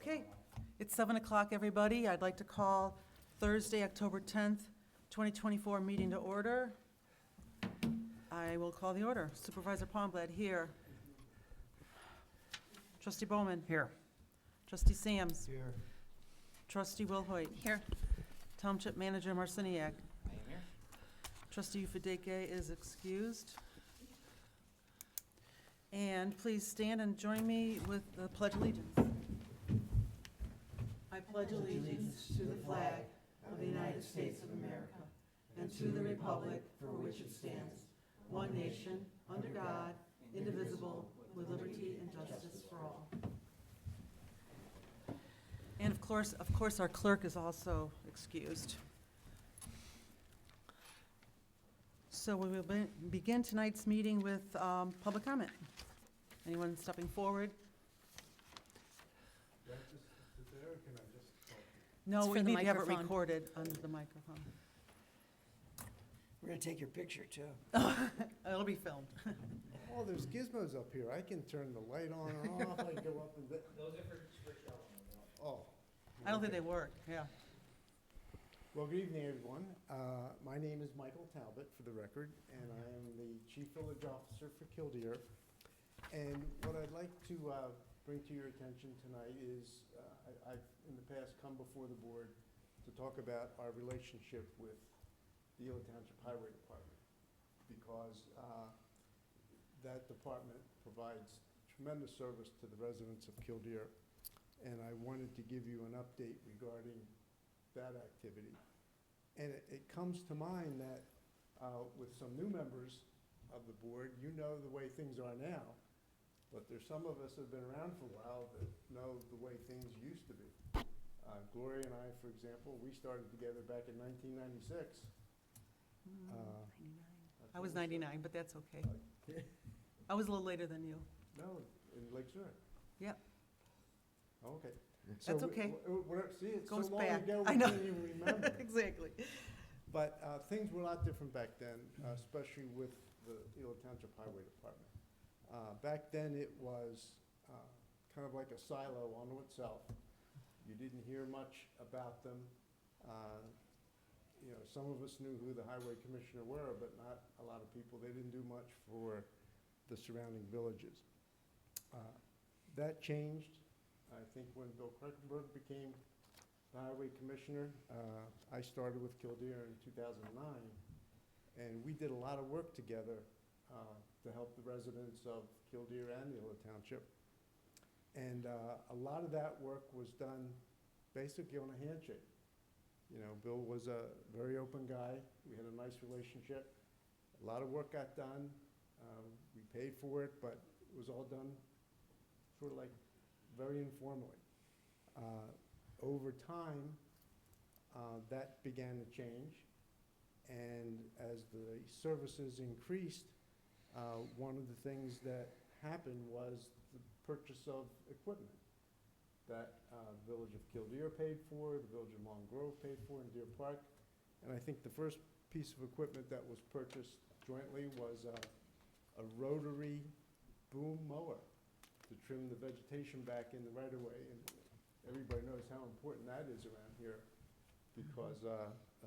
Okay, it's 7 o'clock, everybody. I'd like to call Thursday, October 10th, 2024 meeting to order. I will call the order. Supervisor Palmblad, here. Trustee Bowman. Here. Trustee Sams. Here. Trustee Wilhoit. Here. Township Manager Marciniak. I am here. Trustee Ufedeke is excused. And please stand and join me with the Pledge of Allegiance. I pledge allegiance to the flag of the United States of America and to the republic for which it stands, one nation, under God, indivisible, with liberty and justice for all. And of course, our clerk is also excused. So we will begin tonight's meeting with public comment. Anyone stepping forward? Do I have to sit there, or can I just talk? No, It's we for the need to have it microphone. recorded under the microphone. We're gonna take your picture too. It'll be filmed. Oh, there's gizmos up here. I can turn the light on or off. I go up and down. Those are for show. Oh. I don't think okay. they work, yeah. Well, good evening, everyone. My name is Michael Talbot, for the record, and I am the Chief Village Officer for Killdeer. And what I'd like to bring to your attention tonight is I've in the past come before the board to talk about our relationship with the Ela Township Highway Department, because that department provides tremendous service to the residents of Killdeer, and I wanted to give you an update regarding that activity. And it comes to mind that with some new members of the board, you know the way things are now, but there's some of us that have been around for a while that know the way things used to be. Gloria and I, for example, we started together back in 1996. I was 99, but that's okay. I was a little later than you. No, in Lake Zurich. Yep. Okay. That's okay. See, it's so Goes long back. ago, I we know. can't even remember. Exactly. But things were a lot different back then, especially with the Ela Township Highway Department. Back then, it was kind of like a silo unto itself. You didn't hear much about them. You know, some of us knew who the highway commissioner were, but not a lot of people. They didn't do much for the surrounding villages. That changed, I think, when Bill Kreckenberg became the highway commissioner. I started with Killdeer in 2009, and we did a lot of work together to help the residents of Killdeer and Ela Township. And a lot of that work was done basically on a handshake. You know, Bill was a very open guy. We had a nice relationship. A lot of work got done. We paid for it, but it was all done sort of like very informally. Over time, that began to change, and as the services increased, one of the things that happened was the purchase of equipment that the Village of Killdeer paid for, the Village of Long Grove paid for, and Deer Park. And I think the first piece of equipment that was purchased jointly was a rotary boom mower to trim the vegetation back in the right-of-way. And everybody knows how important that is around here, because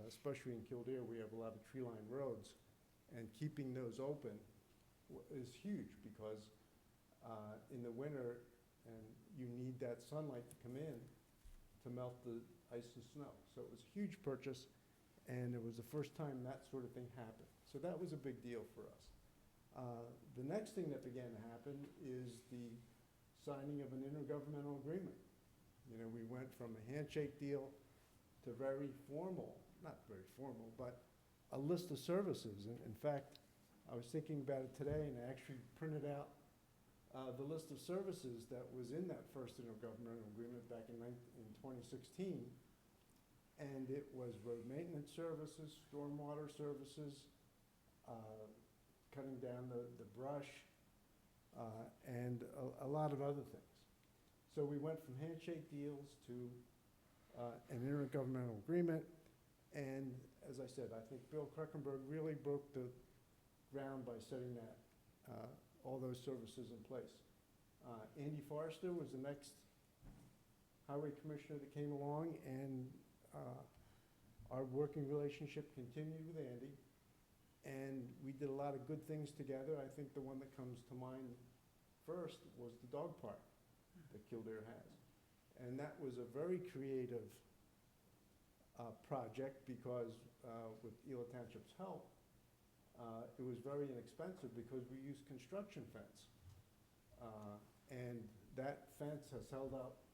especially in Killdeer, we have a lot of tree-lined roads, and keeping those open is huge, because in the winter, and you need that sunlight to come in to melt the ice and snow. So it was a huge purchase, and it was the first time that sort of thing happened. So that was a big deal for us. The next thing that began to happen is the signing of an intergovernmental agreement. You know, we went from a handshake deal to very formal, not very formal, but a list of services. And in fact, I was thinking about it today, and I actually printed out the list of services that was in that first intergovernmental agreement back in 2016. And it was road maintenance services, stormwater services, cutting down the brush, and a lot of other things. So we went from handshake deals to an intergovernmental agreement. And as I said, I think Bill Kreckenberg really broke the ground by setting that all those services in place. Andy Forrester was the next highway commissioner that came along, and our working relationship continued with Andy. And we did a lot of good things together. I think the one that comes to mind first was the dog park that Kildare has. And that was a very creative project because with Ela Township's help, it was very inexpensive because we used construction fence. And that fence has held up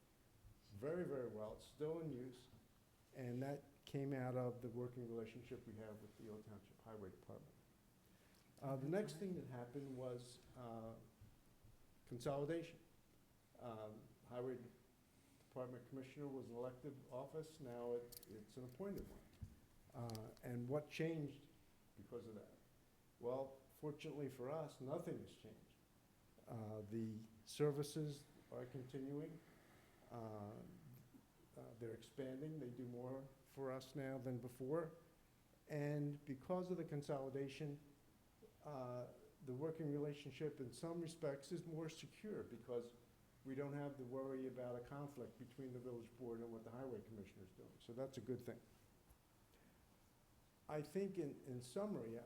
very, very well. It's still in use. And that came out of the working relationship we have with the Ela Township Highway Department. The next thing that happened was consolidation. Highway Department Commissioner was an elected office, now it's an appointed one. And what changed because of that? Well, fortunately for us, nothing has changed. The services are continuing. They're expanding. They do more for us now than before. And because of the consolidation, the working relationship in some respects is more secure because we don't have to worry about a conflict between the village board and what the highway commissioner is doing. So that's a good thing. I think in summary,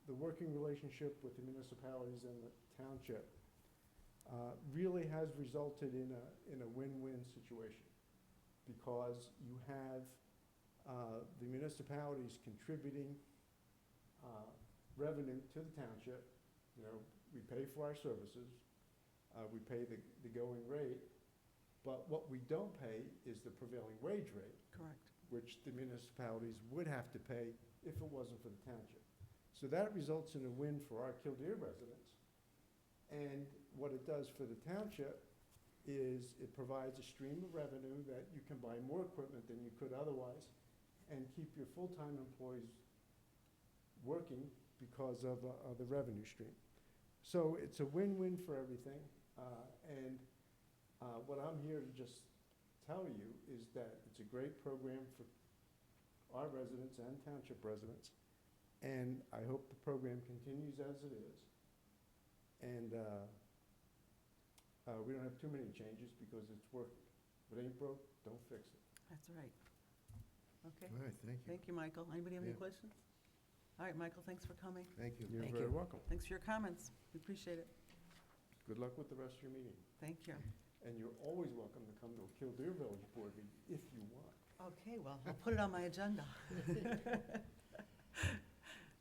the working relationship with the municipalities and the township really has resulted in a win-win situation because you have the municipalities contributing revenue to the township. You know, we pay for our services, we pay the going rate, but what we don't pay is the prevailing wage rate. Correct. Which the municipalities would have to pay if it wasn't for the township. So that results in a win for our Kildare residents. And what it does for the township is it provides a stream of revenue that you can buy more equipment than you could otherwise and keep your full-time employees working because of the revenue stream. So it's a win-win for everything. What I'm here to just tell you is that it's a great program for our residents and township residents. And I hope the program continues as it is. And we don't have too many changes because it's working. If it ain't broke, don't fix it. That's right. Okay. All right, thank you. Thank you, Michael. Anybody have any Yeah. questions? All right, Michael, thanks for coming. Thank you. You're Thank very you. welcome. Thanks for your comments. We appreciate it. Good luck with the rest of your meeting. Thank you. And you're always welcome to come to a Kildare Village Board meeting if you want. Okay, well, I'll put it on my agenda.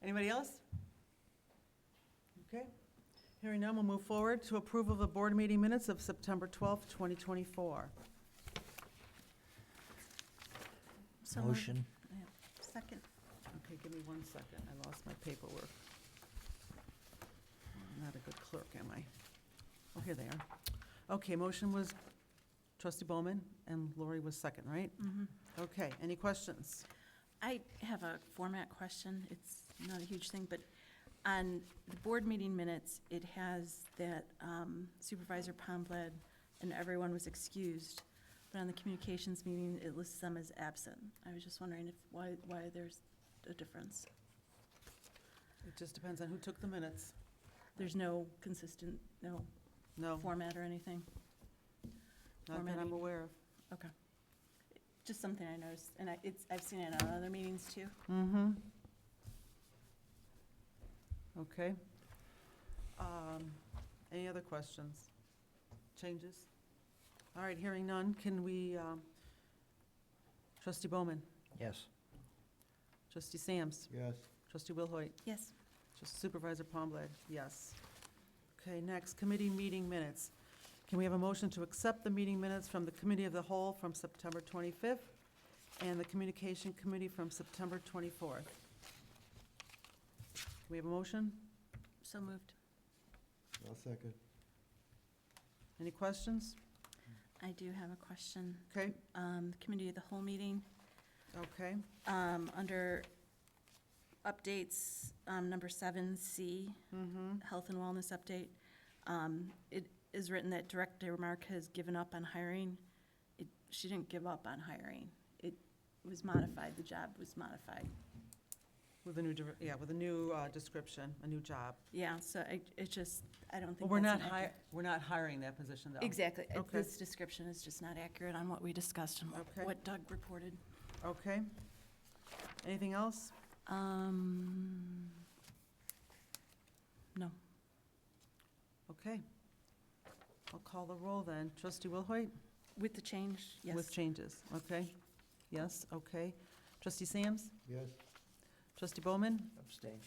Anybody else? Okay. Hearing none, we'll move forward to approval of the board meeting minutes of September 12th, 2024. So moved. Motion. Second. Okay, give me 1 second. I lost my paperwork. I'm not a good clerk, am I? Oh, here they are. Okay, motion was trustee Bowman, and Lori was second, right? Mm-hmm. Okay, any questions? I have a format question. It's not a huge thing, but on the board meeting minutes, it has that Supervisor Pomblad and everyone was excused. But on the communications meeting, it lists them as absent. I was just wondering why there's a difference. It just depends on who took the minutes. There's no consistent, no No, format or anything? not that I'm formatting. aware of. Okay. Just something I noticed, and I've seen it on other meetings too. Mm-hmm. Okay. Any other questions? Changes? All right, hearing none, can we, trustee Bowman, Yes. trustee Sams, Yes. trustee Wilhoit, Yes. just Supervisor Pomblad, yes. Okay, next, committee meeting minutes. Can we have a motion to accept the meeting minutes from the Committee of the Whole from September 25th and the Communication Committee from September 24th? Can we have a motion? So moved. I'll second. Any questions? I do have a question. Okay, The committee of the whole meeting, okay, under updates, number 7C, mm-hmm, health and wellness update, it is written that Director Mark has given up on hiring. She didn't give up on hiring. It was modified, the job was modified. With a new, with a new description, a new job. Yeah, so it just, I don't Well, think we're that's not an accurate. we're not hiring that position, though. Exactly. Okay. This description is just not accurate on what we discussed and Okay. what Doug reported. Okay. Anything else? No. Okay. I'll call the roll then. Trustee Wilhoit? With the change, yes. With changes, okay? Yes, okay. Trustee Sams? Yes. Trustee Bowman? Abstain.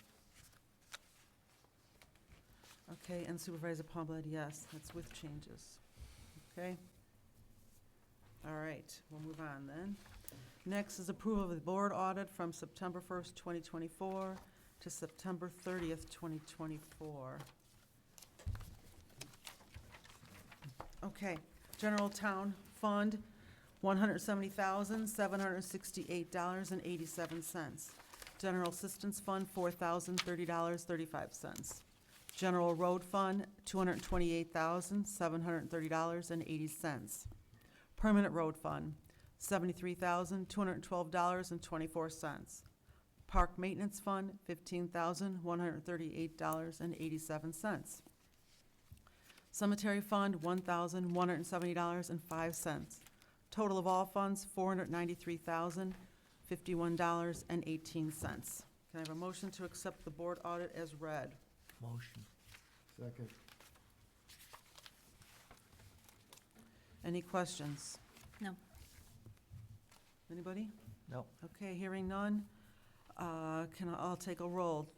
Okay, and Supervisor Palmblatt, yes, that's with changes. Okay? All right, we'll move on then. Next is approval of the board audit from September 1st, 2024 to September 30th, 2024. Okay, General Town Fund, $170,768.87. General Assistance Fund, $4,030.35. General Road Fund, $228,730.80. Permanent Road Fund, $73,212.24. Park Maintenance Fund, $15,138.87. Cemetery Fund, $1,170.05. Total of all funds, $493,051.18. Can I have a motion to accept the board audit as read? Motion. Second. Any questions? No. Anybody? No. Okay, hearing none. I'll take a roll.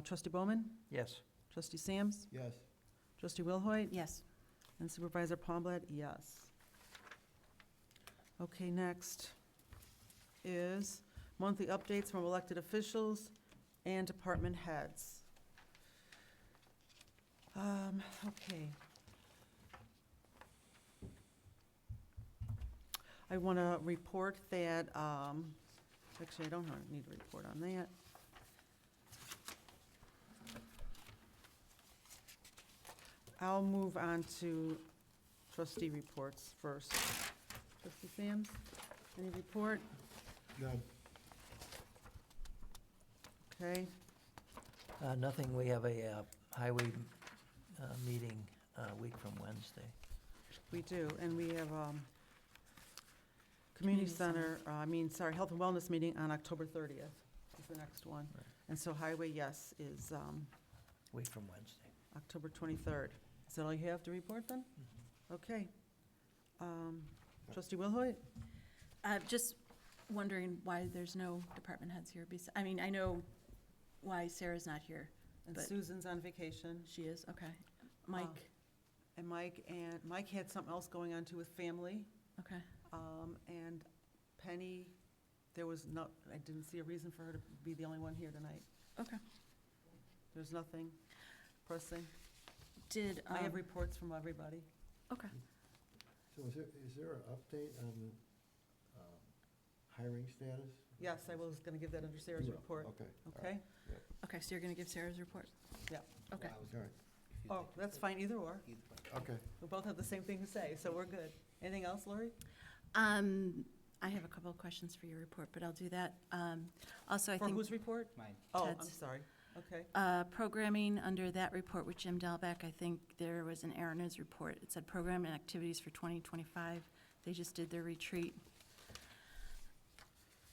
Trustee Bowman? Yes. Trustee Sams? Yes. Trustee Wilhoit? Yes. And Supervisor Palmblatt, yes. Okay, next is monthly updates from elected officials and department heads. Okay. I want to report that, actually, I don't need a report on that. I'll move on to trustee reports first. Trustee Sams, any report? None. Okay, Nothing, we have a highway meeting a week from Wednesday. we do, and we have, community center, health and wellness meeting on October 30th is the next one. Right. And so highway, yes, is, Week from Wednesday. October 23rd. Is that all you have to report then? Okay. Trustee Wilhoit? Just wondering why there's no department heads here. I mean, I know why Sarah's not here. And But- Susan's on vacation. She is, okay. Mike, And Mike had something else going on too with family. okay. And Penny, I didn't see a reason for her to be the only one here tonight. Okay. There's nothing pressing. Did, I have reports from everybody. okay. So is there an update on the hiring status? Yes, I was gonna give that under Sarah's You will. report, Okay. all okay? right. Okay, so you're going to give Sarah's report? Yeah. Okay. All right. Oh, that's fine, either or. Okay. We both have the same thing to say, so we're good. Anything else, Lori? I have a couple of questions for your report, but I'll do that. Also, I For think whose report? Mine. Oh, I'm Ted's. sorry. Okay. programming, under that report with Jim Delbeck, I think there was an error in his report. It said program and activities for 2025. They just did their retreat.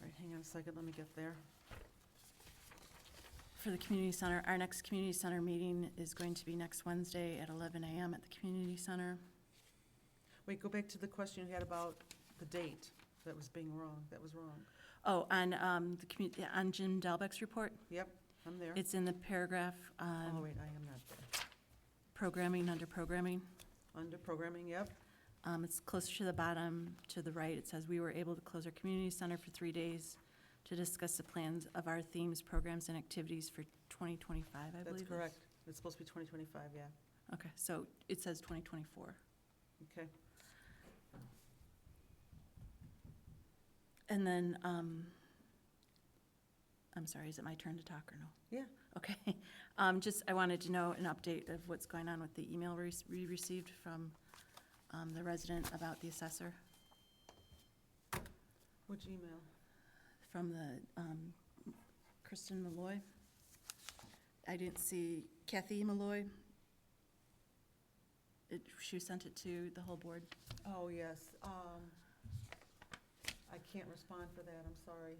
All right, hang on a second, let me get there. For the community center, our next community center meeting is going to be next Wednesday at 11 a.m. at the community center. Wait, go back to the question you had about the date that was wrong. Oh, on on Jim Delbeck's report, Yep, I'm there. it's in the paragraph Oh, wait, I am not there. programming, under programming. Under programming, yep. It's closer to the bottom, to the right. It says, "We were able to close our community center for 3 days to discuss the plans of our themes, programs, and activities for 2025, I believe." That's it's- correct. It's supposed to be 2025, yeah. Okay, so it says 2024. Okay. And then, I'm sorry, is it my turn to talk or no? Yeah. Okay. I wanted to know an update of what's going on with the email we received from the resident about the assessor, Which email? from the Kristen Malloy. I didn't see Kathy Malloy. She sent it to the whole board. Oh, yes. I can't respond for that, I'm sorry.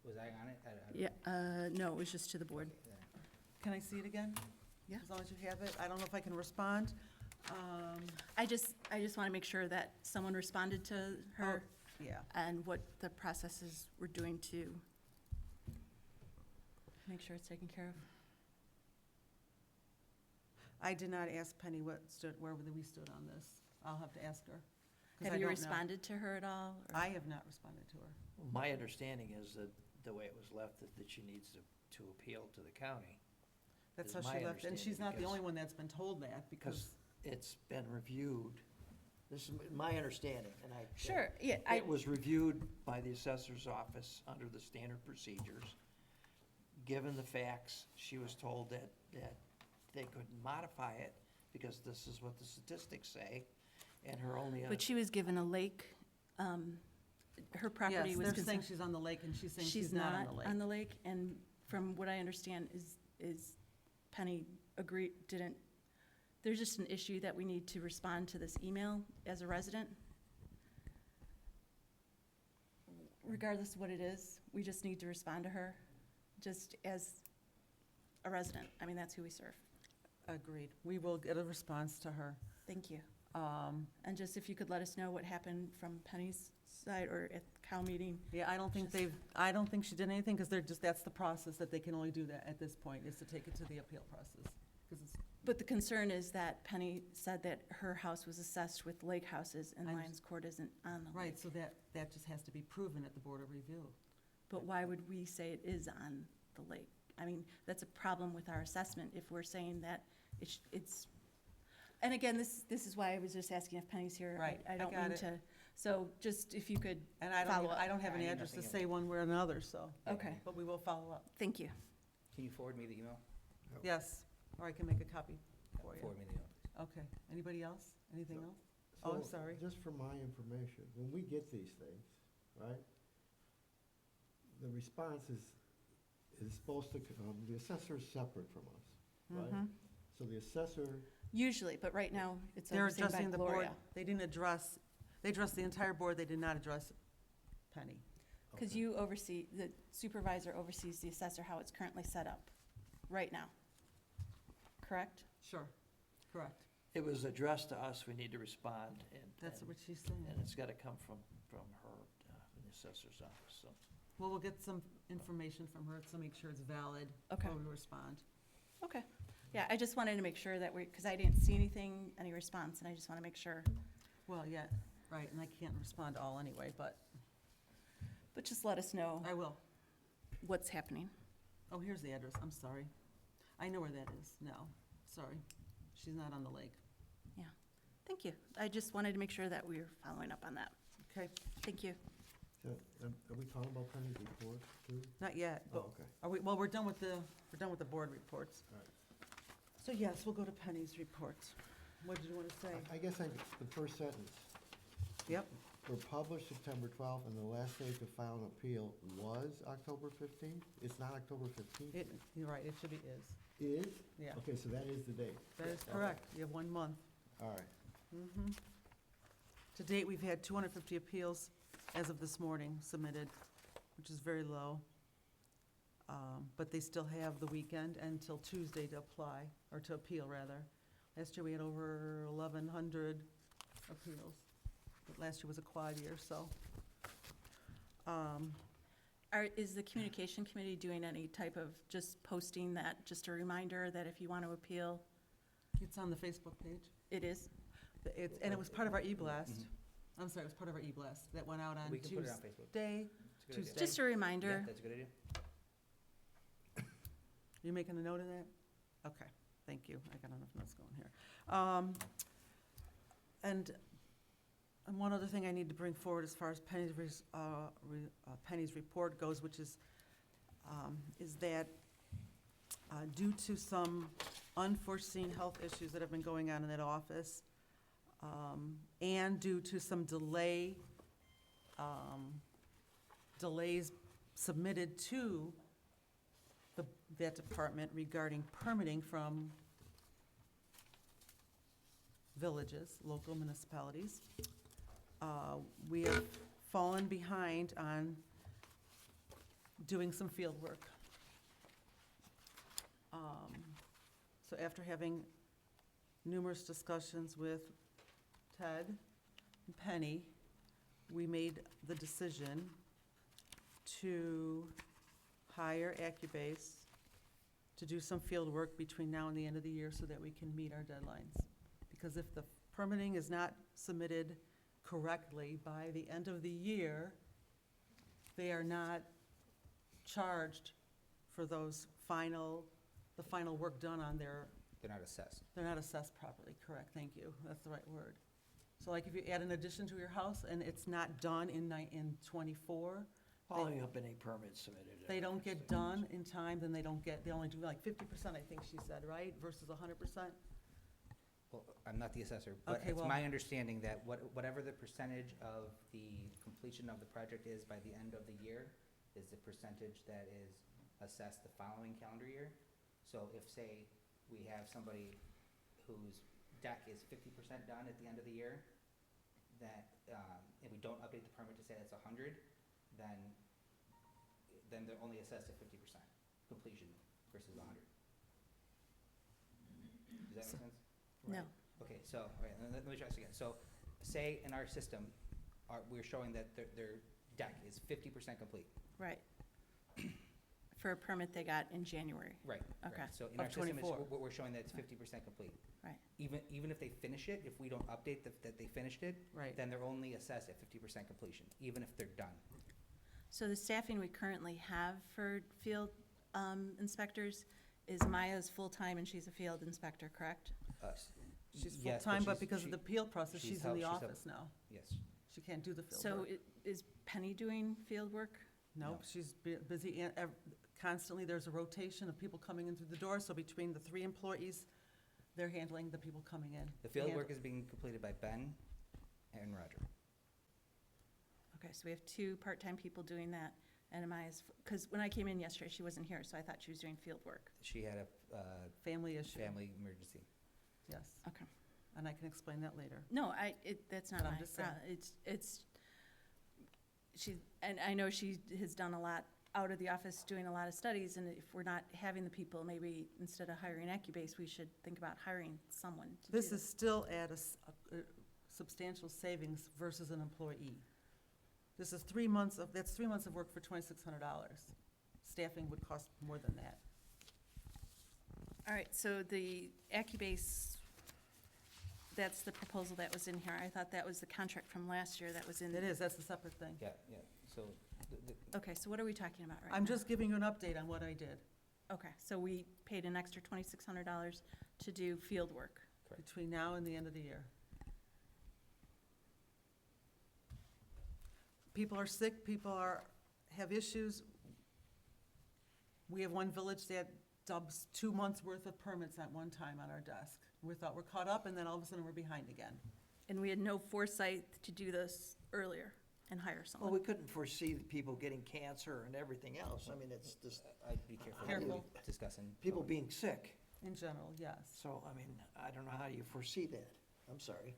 Was I on it? Yeah, no, it was just to the board. Can I see it again? Yeah. As long as you have it. I don't know if I can respond. I just want to make sure that someone responded to her Yeah. and what the processes were doing to make sure it's taken care of. I did not ask Penny where we stood on this. I'll have to ask her. 'cause Have I you don't know. responded to her at all? or- I have not responded to her. My understanding is that the way it was left, that she needs to appeal to the county. That's Is how my she left, and she's understanding, not the because- only one that's been told that, because, It's been reviewed. This is my understanding, and I. Sure, yeah, It was reviewed by the assessor's office under the standard procedures. Given the facts, she was told that they couldn't modify it because this is what the statistics say, and her only. but she was given a lake, her property yes, was. they're consi- saying she's on the lake, and she's saying she's not on the lake. on the lake, and from what I understand is Penny there's just an issue that we need to respond to this email as a resident. Regardless of what it is, we just need to respond to her, just as a resident. I mean, that's who we serve. Agreed. We will get a response to her. Thank you. And just if you could let us know what happened from Penny's side or at the cow meeting. Yeah, I don't think I don't think she did anything, because that's the process that they can only do that at this point, is to take it to the appeal process. 'Cause it's, But the concern is that Penny said that her house was assessed with lake houses and I'm- Lions Court isn't on the lake. right, so that just has to be proven at the Board of Review. But why would we say it is on the lake? I mean, that's a problem with our assessment if we're saying that it's, and again, this is why I was just asking if Penny's here. Right, I I don't got mean it. to, so just if you could, And I Follow up. don't have an I need address to nothing say one way or another, so, okay, but we will follow up. thank you. Can you forward me the email? Yes, or I can make a copy for you. Forward me the email. Okay. Anybody else? Anything No. else? Oh, I'm So, sorry. Just for my information, when we get these things, right, the response is supposed to, the assessor's separate from us, right? Mhm. So the assessor, Usually, but right now, it's They're overseen by addressing the board. Gloria. They didn't address, they addressed the entire board, they did not address Penny. Because Okay. you oversee, the supervisor oversees the assessor, how it's currently set up, right now. Correct? Sure, correct. It was addressed to us, we need to respond, That's and what she's saying. it's gotta come from her, in the assessor's office, so. Well, we'll get some information from her to make sure it's valid Okay. before we respond. Okay. Yeah, I just wanted to make sure that because I didn't see anything, any response, and I just want to make sure. Well, yeah, right, and I can't respond all anyway, but But just let us know I will. what's happening. Oh, here's the address, I'm sorry. I know where that is now, sorry. She's not on the lake. Thank you. I just wanted to make sure that we were following up on that. Okay, Thank you. so, are we talking about Penny's report too? not yet, Oh, but okay, are we, well, we're done with the board reports. all right. So yes, we'll go to Penny's reports. What did you want to say? I guess the first sentence, Yep, were published September 12th, and the last day to file an appeal was October 15th? It's not October 15th? you're right, it should be is. Is? Yeah, Okay, so that is the date. that is Okay. correct. You have 1 month. All right. Mhm. To date, we've had 250 appeals as of this morning submitted, which is very low. But they still have the weekend until Tuesday to apply, or to appeal, rather. Last year, we had over 1,100 appeals. But last year was a quad year, so. Is the communication committee doing any type of just posting that, just a reminder that if you want to appeal, It's on the Facebook page. it is? And it was part of our e-blast. I'm sorry, it was part of our e-blast that went out on We can put it on Facebook. Tuesday. It's a good idea. Tuesday. Just a Yeah, reminder. that's a good idea. You making a note of that? Okay, thank you. I got enough notes going here. And one other thing I need to bring forward as far as Penny's report goes, which is that due to some unforeseen health issues that have been going on in that office, and due to some delays submitted to that department regarding permitting from villages, local municipalities. We have fallen behind on doing some field work. So after having numerous discussions with Ted and Penny, we made the decision to hire Accubase to do some field work between now and the end of the year so that we can meet our deadlines. Because if the permitting is not submitted correctly by the end of the year, they are not charged for those the final work done on their, They're not assessed. they're not assessed properly, correct, thank you, that's the right word. So like if you add an addition to your house and it's not done in 24, Following up any permit submitted. they don't get done in time, then they don't get, they only do like 50%, I think she said, right, versus 100%? Well, I'm not the assessor, but Okay, it's well- my understanding that whatever the percentage of the completion of the project is by the end of the year is the percentage that is assessed the following calendar year. So if, say, we have somebody whose deck is 50% done at the end of the year, that, and we don't update the permit to say that's 100, then they're only assessed at 50% completion versus 100. Does that make sense? No. Okay, so, all right, let me try this again. So, say in our system, we're showing that their deck is 50% complete. Right. For a permit they got in January. Right. Okay. So in Of our system, 24. we're showing that it's 50% complete. Right. Even if they finish it, if we don't update that they finished it, Right. then they're only assessed at 50% completion, even if they're done. So the staffing we currently have for field inspectors is Maya's full-time and she's a field inspector, correct? She's Yes, full-time, but she's- because of the appeal process, she's she's in help- the she's help- office now. Yes. She can't do the field So work. is Penny doing field work? No, No. she's busy, constantly, there's a rotation of people coming in through the door, so between the 3 employees, they're handling the people coming in. The field And- work is being completed by Ben and Roger. Okay, so we have 2 part-time people doing that, and Maya's, because when I came in yesterday, she wasn't here, so I thought she was doing field work. She had a Family issue. family emergency. Yes, Okay. and I can explain that later. No, that's not But I'm my, just saying. and I know she has done a lot out of the office, doing a lot of studies, and if we're not having the people, maybe instead of hiring Accubase, we should think about hiring someone to do This is still at a substantial savings versus an employee. This is 3 months of, that's 3 months of work for $2,600. Staffing would cost more than that. All right, so the Accubase, that's the proposal that was in here. I thought that was the contract from last year that was in. It is, that's a separate thing. Yeah, so Okay, so what are we talking about right now? I'm just giving you an update on what I did Okay, so we paid an extra $2,600 to do field work. between now and the end of the year. People are sick, have issues. We have one village that dubs 2 months' worth of permits at one time on our desk. We thought we're caught up, and then all of a sudden we're behind again. And we had no foresight to do this earlier and hire Well, someone. we couldn't foresee the people getting cancer and everything else. I mean, it's just I'd be careful Careful. discussing. people being sick. In general, yes. So, I mean, I don't know how you foresee that. I'm sorry.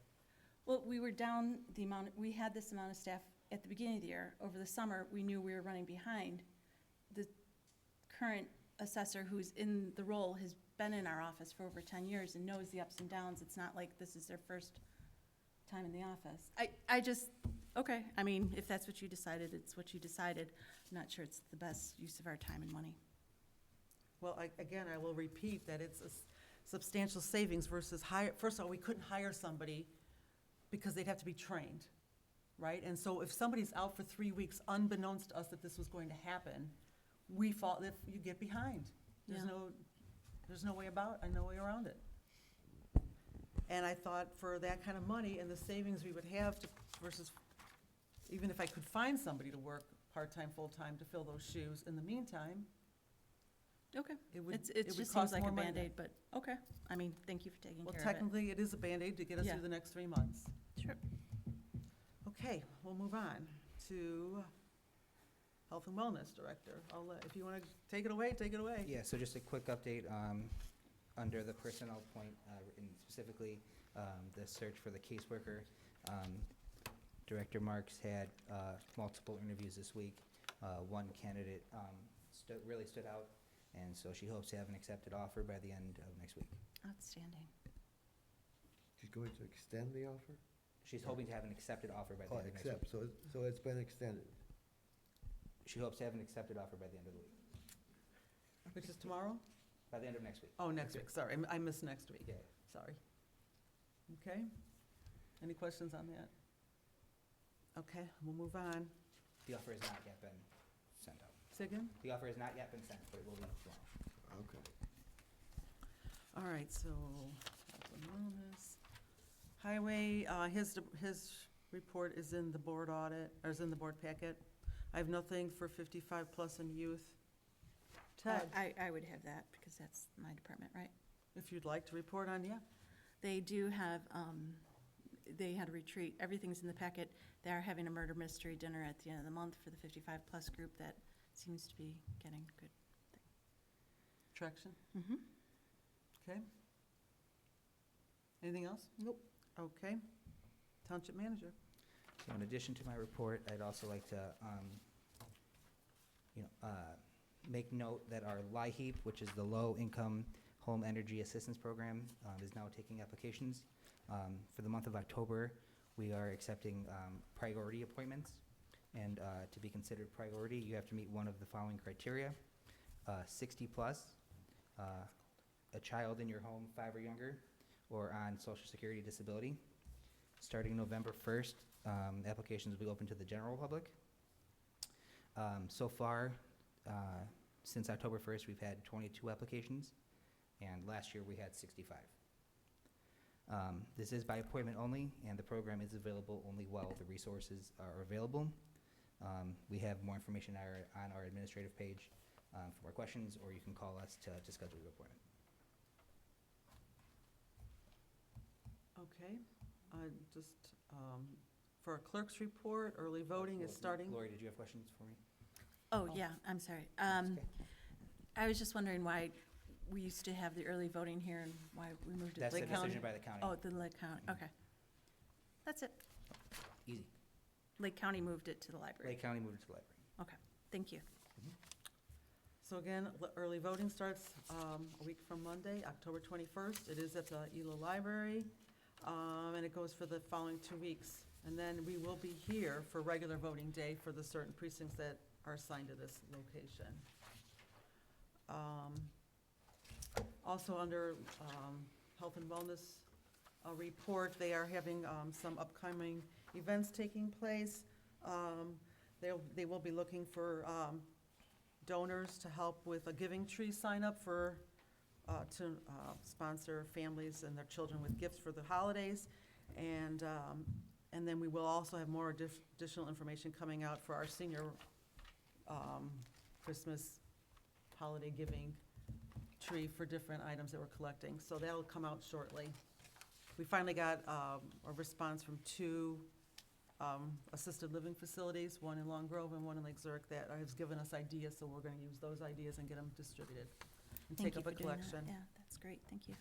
Well, we were down the amount, we had this amount of staff at the beginning of the year. Over the summer, we knew we were running behind. The current assessor who's in the role has been in our office for over 10 years and knows the ups and downs. It's not like this is their first time in the office. I just, okay, I mean, if that's what you decided, it's what you decided. I'm not sure it's the best use of our time and money. Well, again, I will repeat that it's a substantial savings versus first of all, we couldn't hire somebody because they'd have to be trained, right? And so if somebody's out for 3 weeks, unbeknownst to us that this was going to happen, we fall, if you get behind. There's Yeah. no way no way around it. And I thought for that kind of money and the savings we would have versus, even if I could find somebody to work part-time, full-time to fill those shoes in the meantime, Okay. it would It would just cost seems like more a money then. Band-Aid, but, okay. I mean, thank you for taking Well, care of it. technically, it is a Band-Aid to get us Yeah. through the next 3 months. Sure. Okay, we'll move on to Health and Wellness Director. If you want to take it away, take it away. Yeah, so just a quick update, under the personnel point, and specifically, the search for the caseworker. Director Marks had, multiple interviews this week. One candidate, really stood out, and so she hopes to have an accepted offer by the end of next week. Outstanding. She's going to extend the offer? She's hoping to have an accepted offer by the Oh, end of next week. accept, so it's been extended. She hopes to have an accepted offer by the end of the week, Which is tomorrow? by the end of next week. Oh, next week, sorry, I missed next week, Yeah. sorry. Okay, any questions on that? Okay, we'll move on. The offer has not yet been sent out. Say again? The offer has not yet been sent, but it will be tomorrow. Okay. All right, so, health and wellness. Highway, his report is in the board audit, or is in the board packet. I have nothing for 55+ and youth. Ted, I would have that, because that's my department, right? if you'd like to report on, yeah. They do have, they had a retreat, everything's in the packet. They are having a murder mystery dinner at the end of the month for the 55+ group. That seems to be getting good. Traction, Mm-hmm. okay. Anything else? Nope. Okay. Township manager. So in addition to my report, I'd also like to, make note that our LIHEAP, which is the Low Income Home Energy Assistance Program, is now taking applications. For the month of October, we are accepting priority appointments. And to be considered priority, you have to meet one of the following criteria: 60+, a child in your home 5 or younger, or on Social Security disability. Starting November 1st, applications will be open to the general public. So far, since October 1st, we've had 22 applications, and last year we had 65. This is by appointment only, and the program is available only while the resources are available. We have more information on our administrative page for more questions, or you can call us to schedule your appointment. Okay, just for a clerk's report, early voting is starting. Lori, did you have questions for me? Oh, Oh. yeah, I'm sorry. That's okay. I was just wondering why we used to have the early voting here and why we moved it. That's a Lake County? decision by the county. Oh, the Lake County, okay. That's it. Easy. Lake County moved it to the library. Lake County moved it to the library. Okay, thank you. So again, early voting starts a week from Monday, October 21st. It is at the Ela Library, and it goes for the following 2 weeks. And then we will be here for regular voting day for the certain precincts that are assigned to this location. Also under Health and Wellness report, they are having some upcoming events taking place. They will be looking for donors to help with a Giving Tree sign-up for, to sponsor families and their children with gifts for the holidays. And then we will also have more additional information coming out for our senior Christmas holiday giving tree for different items that we're collecting. So that'll come out shortly. We finally got a response from 2 assisted living facilities, one in Long Grove and one in Lake Zurich, that has given us ideas, so we're gonna use those ideas and get them distributed and Thank take you up a for doing that. collection. Yeah, that's great, thank you.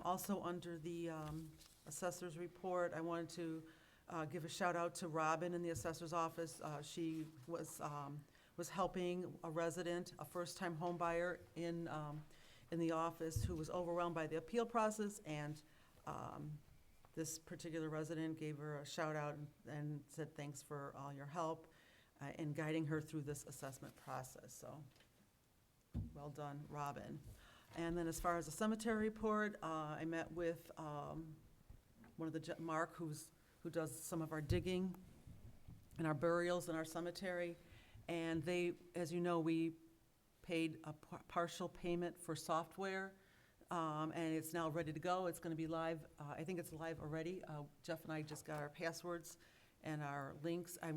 Also, under the assessor's report, I wanted to give a shout out to Robin in the assessor's office. She was helping a resident, a first-time home buyer in the office who was overwhelmed by the appeal process, and this particular resident gave her a shout out and said thanks for all your help in guiding her through this assessment process. So, well done, Robin. And then as far as the cemetery report, I met with one of the, Mark, who does some of our digging and our burials in our cemetery. And they, as you know, we paid a partial payment for software, and it's now ready to go. It's gonna be live, I think it's live already. Jeff and I just got our passwords and our links, our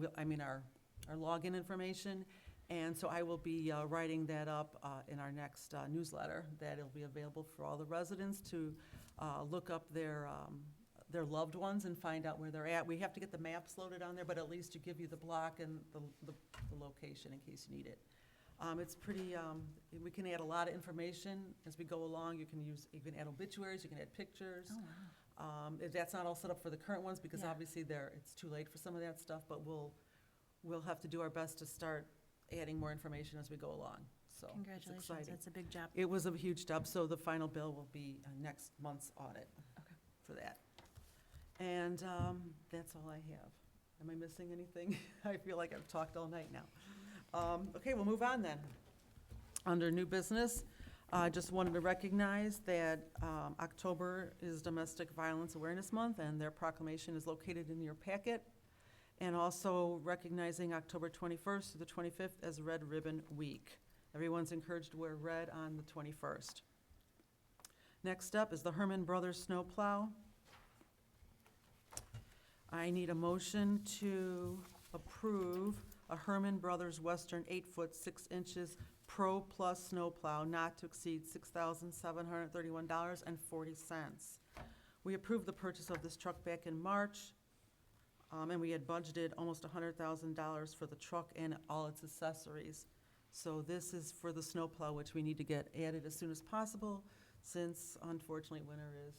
login information. And so I will be writing that up in our next newsletter, that it'll be available for all the residents to look up their their loved ones and find out where they're at. We have to get the maps loaded on there, but at least to give you the block and the location in case you need it. It's pretty, we can add a lot of information as we go along. You can add obituaries, you can add pictures. Oh, wow. That's not all set up for the current ones, because Yeah. obviously it's too late for some of that stuff, but we'll have to do our best to start adding more information as we go along, so. It's Congratulations, exciting. that's a big job. It was a huge job, so the final bill will be next month's audit Okay. for that. And that's all I have. Am I missing anything? I feel like I've talked all night now. Okay, we'll move on then. Under new business, I just wanted to recognize that October is Domestic Violence Awareness Month, and their proclamation is located in your packet. And also recognizing October 21st to the 25th as Red Ribbon Week. Everyone's encouraged to wear red on the 21st. Next up is the Herman Brothers Snowplow. I need a motion to approve a Herman Brothers Western 8-foot 6 inches Pro Plus snowplow not to exceed $6,731.40. We approved the purchase of this truck back in March, and we had budgeted almost $100,000 for the truck and all its accessories. So this is for the snowplow, which we need to get added as soon as possible, since unfortunately winter is,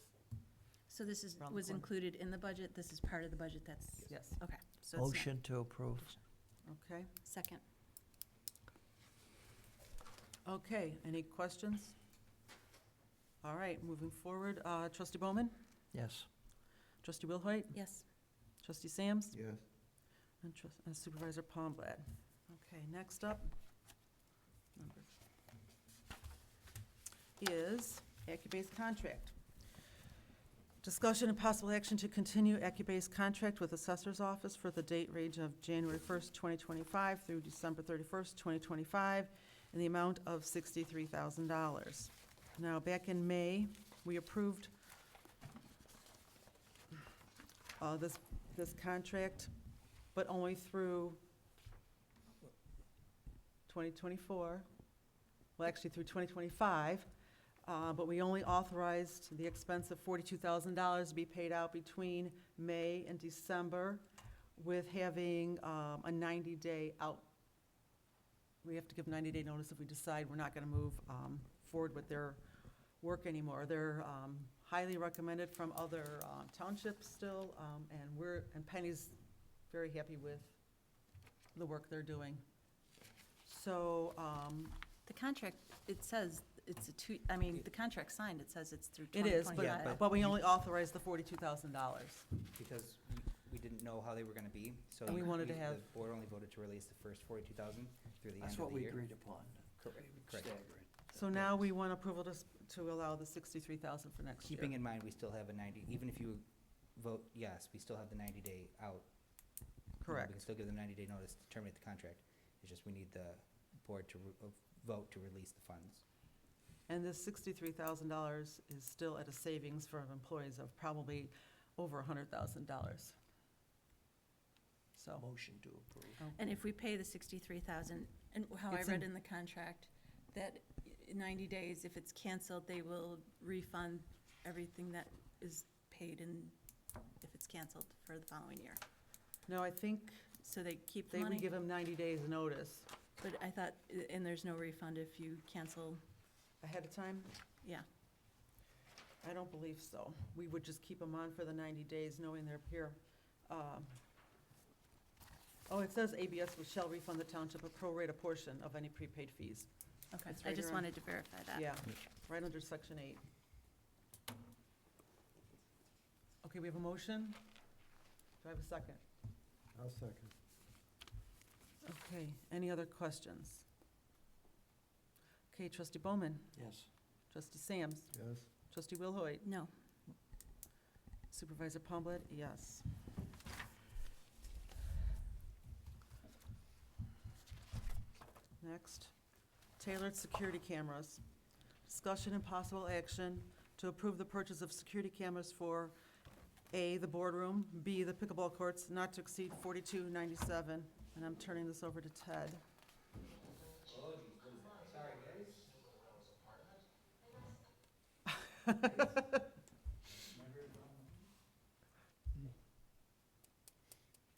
So this Around the was corner. included in the budget, this is part of the budget that's, yes, okay. So it's not- Motion to approve. okay. Second. Okay, any questions? All right, moving forward, trustee Bowman, Yes. trustee Wilhoit, Yes. trustee Sams, Yes. and Supervisor Palmblad. Okay, next up is Accubase contract. Discussion and possible action to continue Accubase contract with Assessor's Office for the date range of January 1st, 2025 through December 31st, 2025, in the amount of $63,000. Now, back in May, we approved this contract, but only through 2024, well, actually through 2025, but we only authorized the expense of $42,000 to be paid out between May and December, with having a 90-day out. We have to give 90-day notice if we decide we're not going to move forward with their work anymore. They're highly recommended from other townships still, and Penny's very happy with the work they're doing. So, The contract, it says it's the contract signed, it says it's through it is, 2025. but we only authorized the $42,000. Because we didn't know how they were gonna be, so. And we wanted to have- The board only voted to release the first 42,000 through the end That's of the what we year. agreed upon. Correct. Stagger it. So now we want approval to allow the $63,000 for next year. Keeping in mind, we still have a 90, even if you vote yes, we still have the 90-day out. We Correct. can still give them 90-day notice to terminate the contract. It's just we need the board to vote to release the funds. And this $63,000 is still at a savings for employees of probably over $100,000. So, Motion to approve. And if we pay the 63,000, and how I It's read in- in the contract, that in 90 days, if it's canceled, they will refund everything that is paid if it's canceled for the following year. no, I think So they keep the we money, give them 90 days notice but I thought, and there's no refund if you cancel, ahead of time. yeah. I don't believe so. We would just keep them on for the 90 days, knowing they're here. Oh, it says ABS shall refund the township a prorata portion of any prepaid fees. Okay, It's I right just here on- wanted to verify that. Yeah, right under section 8. Okay, we have a motion. Do I have a second? I'll second. Okay, any other questions? Okay, trustee Bowman, Yes. trustee Sams, Yes. trustee Wilhoit, No, supervisor Palmblad, yes. Next, tailored security cameras. Discussion and possible action to approve the purchase of security cameras for A, the boardroom, B, the pickleball courts, not to exceed $42.97. And I'm turning this over to Ted.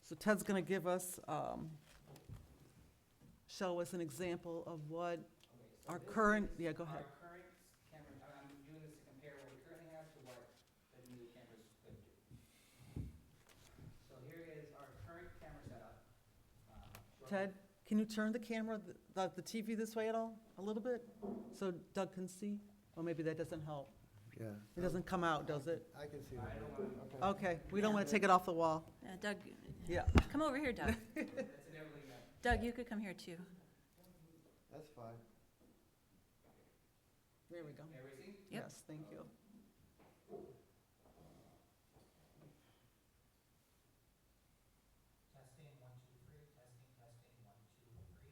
So Ted's gonna give us, show us an example of what Okay, so our this current, is yeah, go ahead. Our current camera, I'm doing this to compare what we currently have to what the new cameras could do. So here is our current camera setup. shortly- Ted, can you turn the camera, the TV this way at all, a little bit? So Doug can see? Or maybe that doesn't help. Yeah. It doesn't come out, does it? I can see I that. don't want Okay, we don't want to take it off the wall. Doug, Yeah. come over here, Doug. That's an everly, Doug, you could come here too. That's fine. There we go. everything. Yep. Yes, thank you. Testing, 1, 2, 3, testing, 1, 2, 3.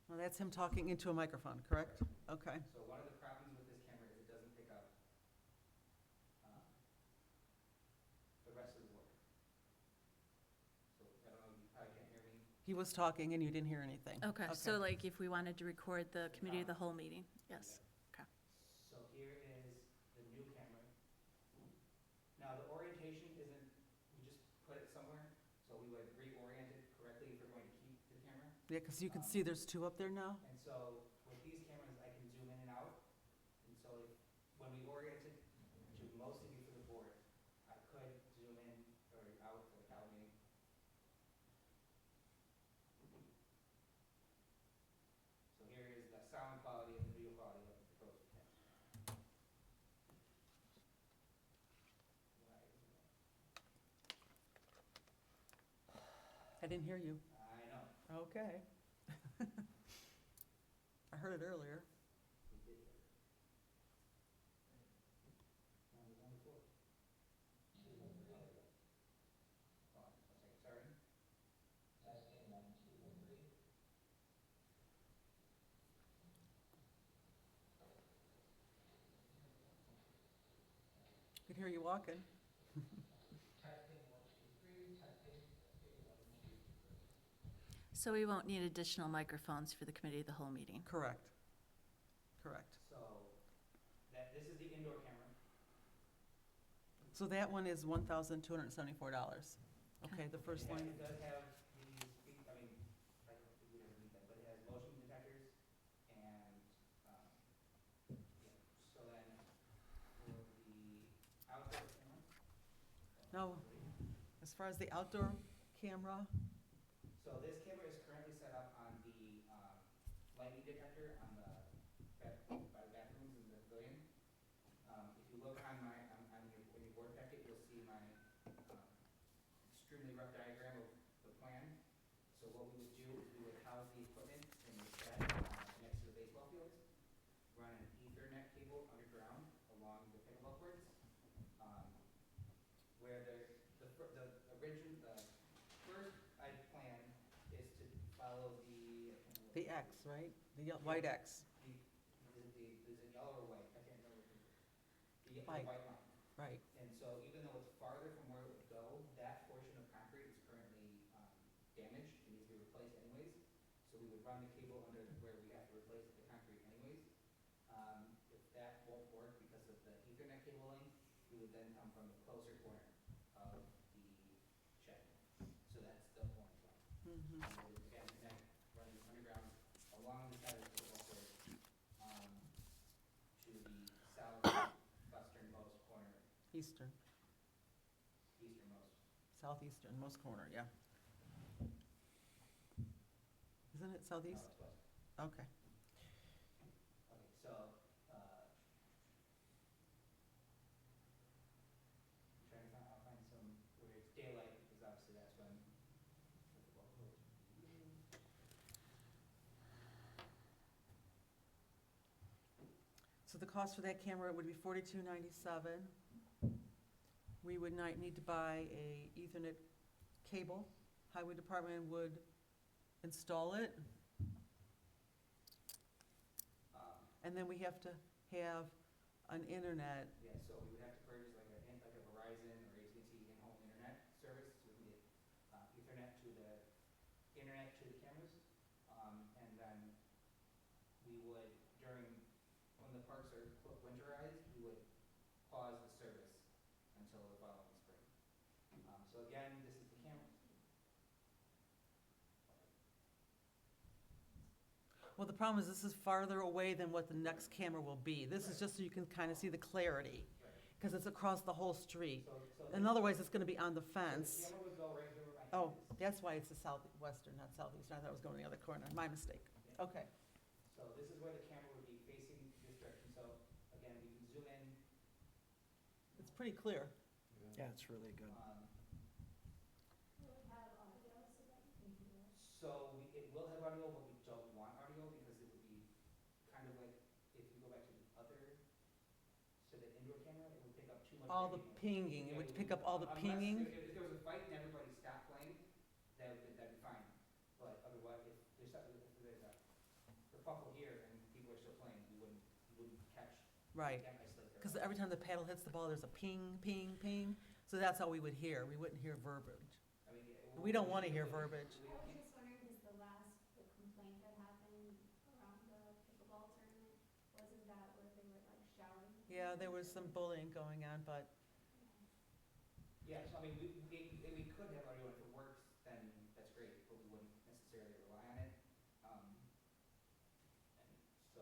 Well, that's him talking into a microphone, correct? Okay. So one of the problems with this camera is it doesn't pick up the rest of the board. So I don't know, you probably can't hear me. He was talking and you didn't hear anything. Okay, so like if we wanted to record the committee of the whole meeting, yes. So here is the new camera. Now, the orientation isn't, we just put it somewhere, so we would reorient it correctly if we're going to keep the camera. Yeah, because you can see there's two up there now. And so with these cameras, I can zoom in and out. And so if, when we orient it to mostly be for the board, I could zoom in or out for the cow meeting. So here is the sound quality and the video quality of the proposed camera. I didn't hear you. I know. Okay. I heard it earlier. We did hear it. No, it was on before. Hold on, one second, sorry. Testing, 1, 2, 3. Could hear you walking. Testing, 1, 2, 3, testing, 1, 2, 3. So we won't need additional microphones for the committee of the whole meeting. Correct. Correct. So, this is the indoor camera. So that one is $1,274. Okay, the first line. It does have these, I mean, I don't think we ever need them, but it has motion detectors and, yeah. So then, for the outdoor camera. No. As far as the outdoor camera, So this camera is currently set up on the, lightning detector on the, by the bathrooms in the pavilion. If you look on my, on your, in your board packet, you'll see my, extremely rough diagram of the plan. So what we would do is we would house the equipment in the shed, next to the baseball fields, run an Ethernet cable underground along the pickleball courts. Where the origin, the first plan is to follow the. the X, right? The white X, Is it yellow or white? I can't remember. The White. white line. right. And so even though it's farther from where it would go, that portion of concrete is currently damaged and needs to be replaced anyways. So we would run the cable under where we have to replace the concrete anyways. If that won't work because of the Ethernet cable length, we would then come from the closer corner of the shed. So that's the orange line. Mhm. And we would again connect, running underground along the side of the football court, to the southwesternmost corner, Eastern, easternmost. southeastern, most corner, yeah. Isn't it southeast? Southwest. Okay. Okay, so, I'm trying to find, I'll find some, where it's daylight, because obviously that's when the football court. So the cost for that camera would be $42.97. We would not need to buy a Ethernet cable. Highway Department would install it, and then we have to have an internet. Yeah, so we would have to purchase like a Verizon or AT&T in-home internet service, so we can get, Ethernet to the cameras. And then we would, when the parks are winterized, we would pause the service until the following spring. So again, this is the camera, Well, the problem is this is farther away than what the next camera will be. This is just so you can kind of see the clarity, because it's across the whole street. In other words, it's gonna be on the fence. The camera would go right here where my Oh, hand is. that's why it's the southwestern, not southeastern. I thought it was going the other corner. My mistake. Okay. So this is where the camera would be facing this direction, so again, we can zoom in. It's pretty clear. Yeah, it's really good. So it will have audio, but we don't want audio because it would be kind of like, if you go back to the other, to the indoor camera, it would pick up too much. All the pinging. pinging, it Yeah, would pick up all the pinging. If there was a fight and everybody stopped playing, that'd be fine. But otherwise, if there's a kerfuffle here and people are still playing, we wouldn't catch. Right. Can't isolate their Because audio. every time the paddle hits the ball, there's a ping, ping, ping. So that's all we would hear. We wouldn't hear verbiage. I mean, We don't want to hear verbiage. we- I was just wondering, because the complaint that happened around the pickleball tournament, wasn't that where they were like shouting? Yeah, there was some bullying going on, but Yeah, so I mean, we could have audio, if it works, then that's great, but we wouldn't necessarily rely on it. And so,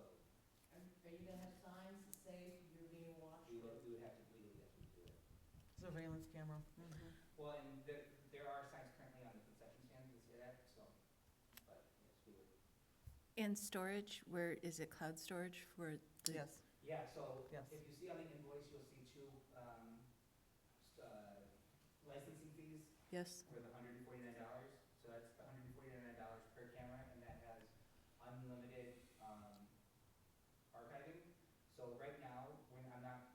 Are you gonna have signs that say you're being watched? we would have to legally have to do it. surveillance camera. Well, and there are signs currently on the concession stands that say that, so, but yes, we would. And storage, where, is it cloud storage for the? Yes. Yeah, so Yes. if you see on the invoice, you'll see two licensing fees Yes, for the $149. So that's the $149 per camera, and that has unlimited archiving. So right now, we're not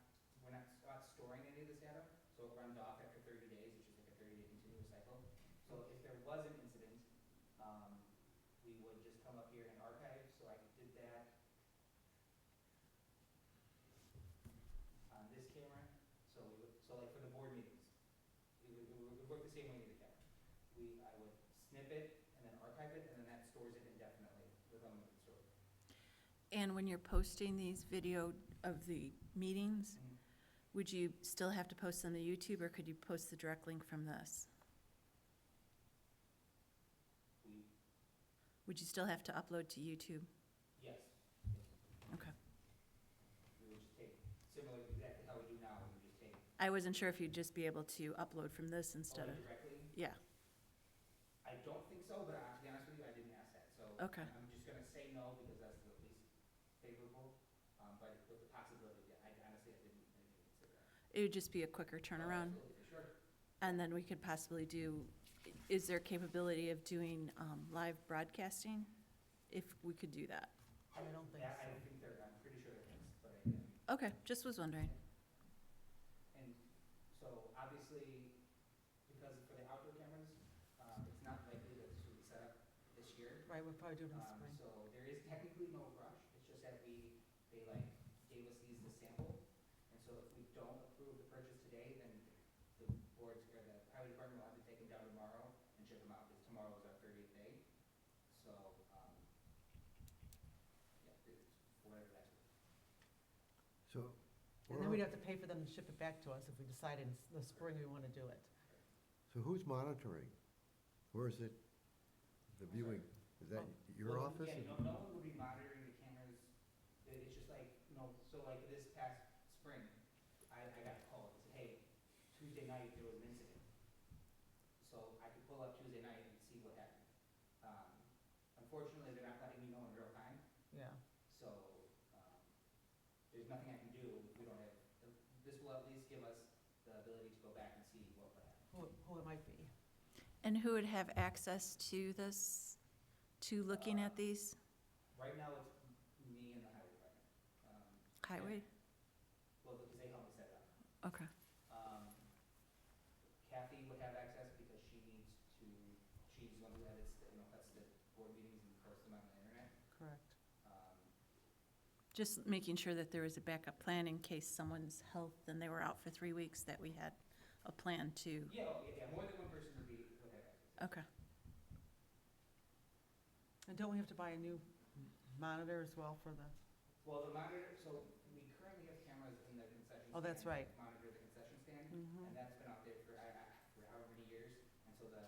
storing any of this data, so it runs off after 30 days, which is like a 30-day continuous cycle. So if there was an incident, we would just come up here and archive. So I did that on this camera. So like for the board meetings, it would work the same way with the camera. I would snip it and then archive it, and then that stores it indefinitely with unlimited storage. and when you're posting these video of the meetings, would you still have to post them to YouTube, or could you post the direct link from this? Would you still have to upload to YouTube? Yes. Okay. We would just take, similar to exactly how we do now, we would just take. I wasn't sure if you'd just be able to upload from this instead of, Directly? yeah, I don't think so, but to be honest with you, I didn't ask that, so. Okay. I'm just gonna say no because that's the least favorable, but with the possibility, I honestly, I didn't consider that. it would just be a quicker turnaround. Absolutely, for sure. And then we could possibly do, is there capability of doing live broadcasting? If we could do that. I don't think That, I so. don't think there, I'm pretty sure there is, but I didn't. Okay, just was wondering. And so obviously, because for the outdoor cameras, it's not likely that this will be set up this year. Right, we'll probably do it in the spring. So there is technically no rush, it's just that they like gave us these to sample. And so if we don't approve the purchase today, then the boards, or the highway department will have to take them down tomorrow and ship them out, because tomorrow is our 30th day. So, yeah, it's whatever that's worth. So, And then we'd have to pay for them to ship it back to us if we decide in the spring we want to do it. so who's monitoring? Where is it, the viewing? Is that your Well, office? Yeah, no one would be monitoring the cameras. It's just like, so like this past spring, I got a call that said, hey, Tuesday night there was an incident. So I could pull up Tuesday night and see what happened. Unfortunately, they're not letting me know in real time, Yeah. so there's nothing I can do if we don't have, this will at least give us the ability to go back and see what happened. Who it might be. And who would have access to this, to looking at these? Right now, it's me and the highway department. Highway? Well, because they helped me set it up. Okay. Kathy would have access because she's the one who edits, cuts the board meetings and posts them on the internet. Correct. Just making sure that there was a backup plan in case someone's health, and they were out for 3 weeks, that we had a plan to, Yeah, more than one person would have access. okay. And don't we have to buy a new monitor as well for the, Well, the monitor, so we currently have cameras in the concession stand. Oh, that's right. that monitor the concession stand, Mhm. and that's been out there for however many years. And so the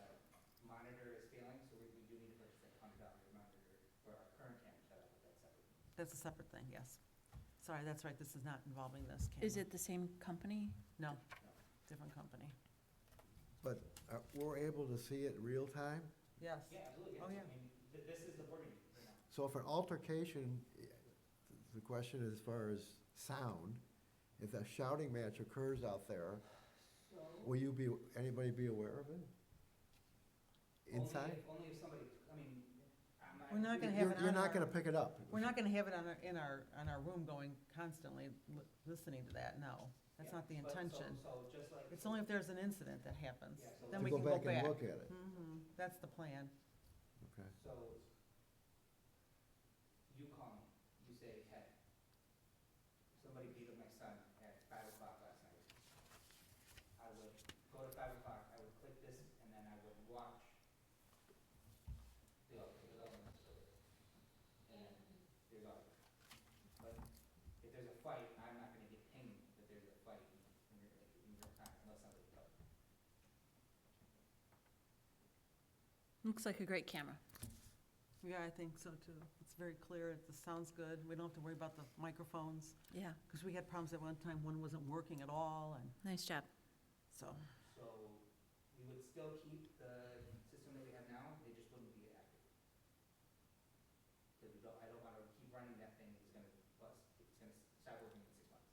monitor is failing, so we do need to purchase like $100 monitor for our current camera setup. That's a separate thing, yes. Sorry, that's right, this is not involving this camera. Is it the same company? No, different company. But we're able to see it real time? Yes. Yeah, absolutely. Oh, yeah. I mean, this is the board meeting right now. So if an altercation, the question as far as sound, if a shouting match occurs out there, will anybody be aware of it? Inside? Only if somebody, I mean, We're not gonna have it You're on not our- gonna pick it up? We're not gonna have it in our room going constantly, listening to that, no. That's not the intention. So just like. It's only if there's an incident that happens, Yeah, so then To we go can go back and back. look at it? That's the plan. Okay. So you call me, you say, hey, somebody beat up my son at 5 o'clock last night. I would go to 5 o'clock, I would click this, and then I would watch the elements of it. And then there's audio. But if there's a fight, I'm not gonna get pinged that there's a fight in real time unless somebody tells me. Looks like a great camera. Yeah, I think so too. It's very clear, it sounds good. We don't have to worry about the microphones, Yeah, because we had problems at one time, one wasn't working at all, and nice job. so. So we would still keep the system that we have now, they just wouldn't be active. Because I don't wanna keep running that thing, it's gonna bust, it's gonna stop working in 6 months.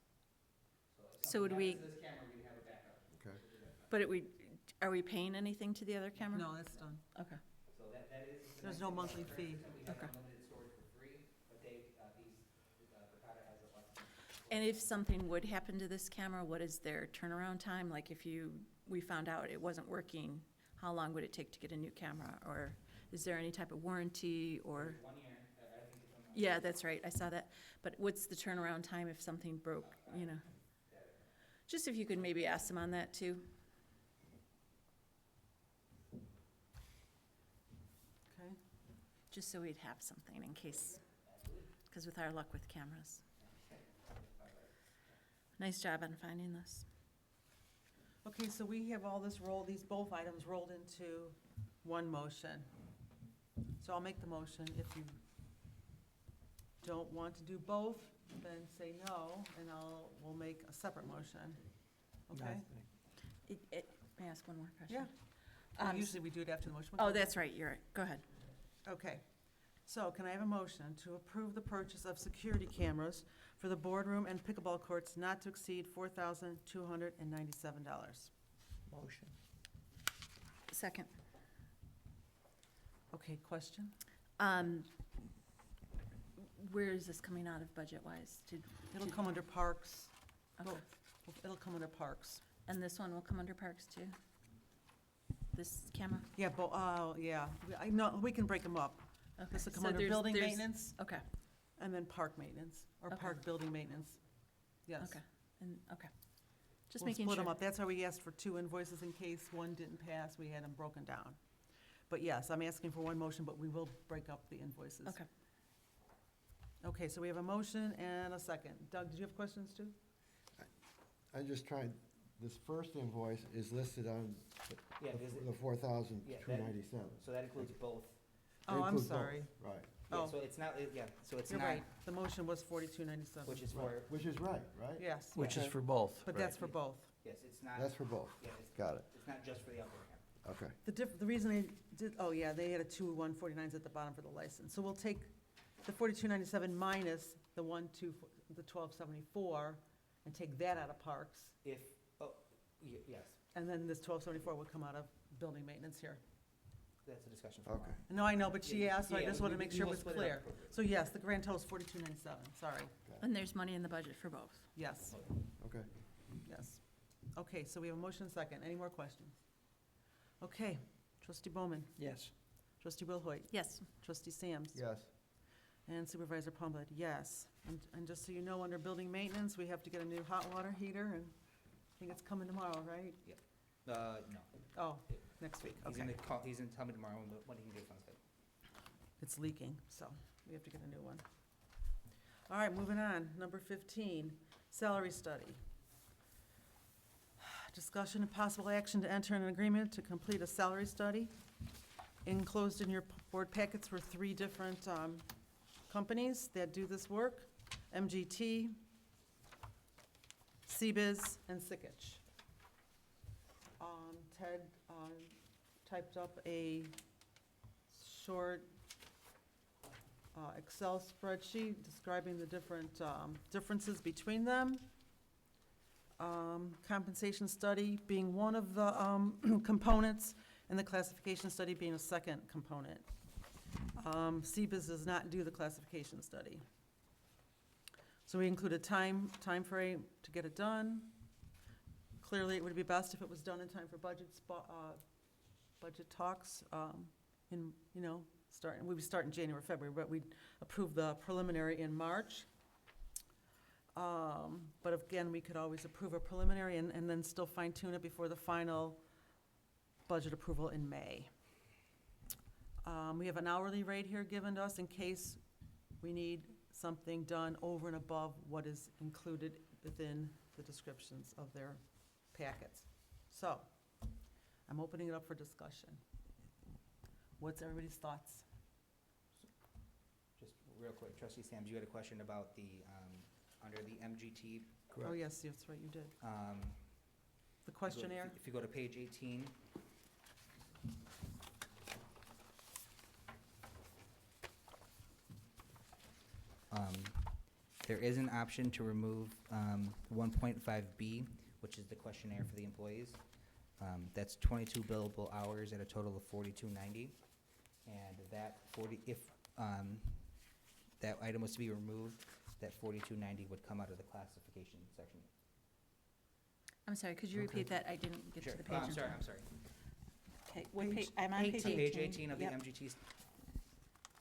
So if would something we- happens to this camera, we'd have a backup. Okay. But are we paying anything to the other camera? No, that's done. Okay. So that is. the There's nice no thing about monthly the current fee. system. We have Okay. unlimited storage for free, but Verkada has a license. And if something would happen to this camera, what is their turnaround time? Like if we found out it wasn't working, how long would it take to get a new camera? Or is there any type of warranty or? 1 year, I think it's on. Yeah, that's right, I saw that. But what's the turnaround time if something broke, you know? Just if you could maybe ask them on that too. Okay. Just so we'd have something in case, because with our luck with cameras. Nice job on finding this. Okay, so we have all this both items rolled into one motion. So I'll make the motion. If you don't want to do both, then say no, and we'll make a separate motion. Okay? May I ask one more question? Yeah. Well, Um, usually we do it after the motion. Oh, that's right, you're right. Go ahead. Okay. So can I have a motion to approve the purchase of security cameras for the boardroom and pickleball courts not to exceed $4,297? Motion. Second. Okay, question? Where is this coming out of budget-wise? It'll come under parks. Okay. It'll come under parks. And this one will come under parks too? This camera? Yeah, yeah. I know, we can break them up. Okay. This will come So under there's- building there's- maintenance Okay, and then park maintenance, or Okay. park building maintenance. Yes. okay, okay. Just We'll making split them sure. up. That's why we asked for 2 invoices in case one didn't pass. We had them broken down. But yes, I'm asking for one motion, but we will break up the invoices. Okay. Okay, so we have a motion and a second. Doug, did you have questions too? I'm just trying, this first invoice is listed on Yeah, there's, the 4,297. so that includes both. Oh, I'm sorry. Right, Yeah, Oh. so it's not, so it's You're not, right. The motion was 4297. which is for, which is right? Yes, Which is Okay. for both. but that's for both. yes, it's not, That's for both, yeah, got it, it's not just for the outdoor camp. okay. The reason they did, oh yeah, they had a 2,149s at the bottom for the license. So we'll take the 4297 minus the 1274 and take that out of parks. If, yes, And then this 1274 would come out of building maintenance here. that's a discussion for Okay. tomorrow. No, I know, but she asked, so I Yeah, just wanted to we- make we sure it will was split it up clear. appropriately. So yes, the grand total is 4297, sorry. And there's money in the budget for both. Yes, Okay. yes. Okay, so we have a motion and a second. Any more questions? Okay, trustee Bowman, Yes. trustee Wilhoit, Yes, trustee Sams. Yes, And Supervisor Plumblad, yes. And just so you know, under building maintenance, we have to get a new hot water heater, and I think it's coming tomorrow, right? No, Oh, next week, he's okay. gonna call, he's gonna tell me tomorrow when he can get it on site. It's leaking, so we have to get a new one. All right, moving on. Number 15, salary study. Discussion and possible action to enter an agreement to complete a salary study. Enclosed in your board packets were 3 different companies that do this work: MGT, CBiz, and Sikich. Ted typed up a short Excel spreadsheet describing the different differences between them. Compensation study being one of the components, and the classification study being a second component. CBiz does not do the classification study. So we included time frame to get it done. Clearly, it would be best if it was done in time for budget talks, we would start in January, February, but we'd approve the preliminary in March. But again, we could always approve a preliminary and then still fine tune it before the final budget approval in May. We have an hourly rate here given to us in case we need something done over and above what is included within the descriptions of their packets. So, I'm opening it up for discussion. What's everybody's thoughts? Just real quick, trustee Sams, you had a question about the, under the MGT. Oh, yes, that's right, you did. um, The questionnaire? If you go to page 18. There is an option to remove 1.5B, which is the questionnaire for the employees. That's 22 billable hours at a total of 42.90. And that if that item was to be removed, that 42.90 would come out of the classification section. I'm sorry, could you repeat that? I didn't get to the page. I'm sorry. Okay, what Page page, I'm on page 18. Page 18 of the Yep. MGT.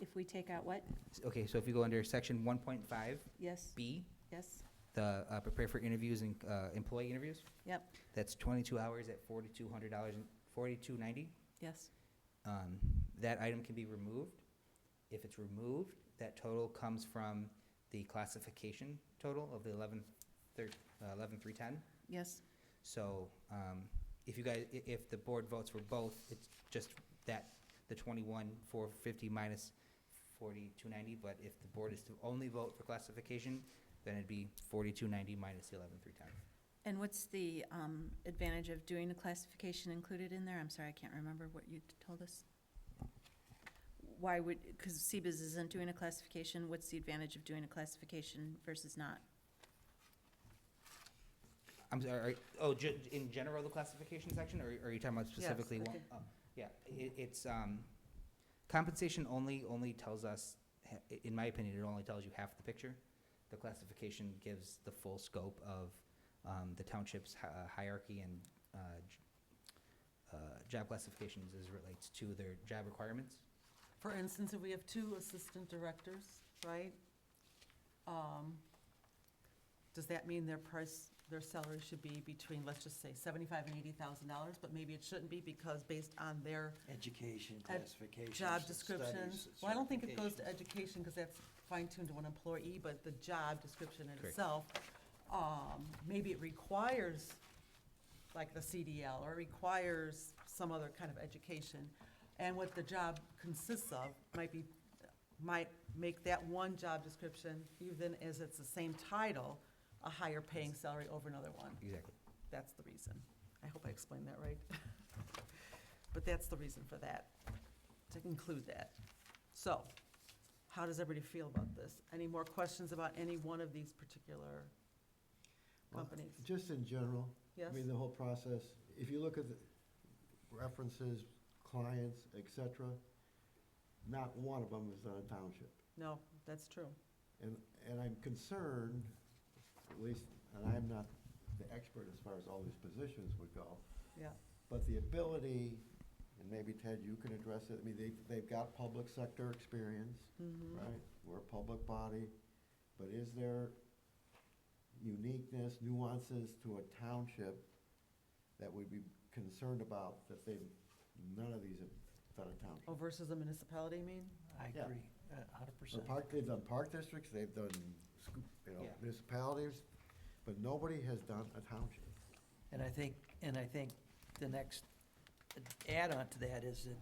If we take out what? Okay, so if you go under section 1.5B, Yes, yes, the prepare for interviews and employee interviews, yep, that's 22 hours at $4,200 and $42.90. yes. That item can be removed. If it's removed, that total comes from the classification total of the 11,310. Yes, So if the board votes for both, it's just that, the 21,450 minus 42.90. But if the board is to only vote for classification, then it'd be 42.90 minus the 11,310. and what's the advantage of doing the classification included in there? I'm sorry, I can't remember what you told us. Why would, because CBiz isn't doing a classification, what's the advantage of doing a classification versus not? I'm sorry, in general, the classification section, or are you talking about specifically one? okay. Yeah, it's, compensation only tells us, in my opinion, it only tells you half the picture. The classification gives the full scope of the township's hierarchy and job classifications as it relates to their job requirements. For instance, if we have 2 assistant directors, right? Does that mean their salary should be between, let's just say, $75,000 and $80,000, but maybe it shouldn't be because based on their Education, Ed- classifications. job and descriptions? studies, Well, I don't think it goes to certifications. education because that's fine-tuned to an employee, but the job description in Correct. itself, maybe it requires like the CDL, or it requires some other kind of education. And what the job consists of might make that one job description, even as it's the same title, a higher paying salary over another one. Exactly. That's the reason. I hope I explained that right. But that's the reason for that, to include that. So, how does everybody feel about this? Any more questions about any one of these particular Well, companies? Just in general, Yes? I mean, the whole process, if you look at the references, clients, et cetera, not one of them is on a township. No, that's true. And I'm concerned, at least, and I'm not the expert as far as all these positions would go, Yeah. but the ability, and maybe Ted, you can address it, I mean, they've got public sector experience, Mhm. right? We're a public body, but is there uniqueness, nuances to a township that we'd be concerned about that none of these have done a township? Oh, versus a municipality, you mean? I Yeah. agree, Or 100%. they've done park districts, they've done, Yeah. municipalities, but nobody has done a township. And I think the next add-on to that is that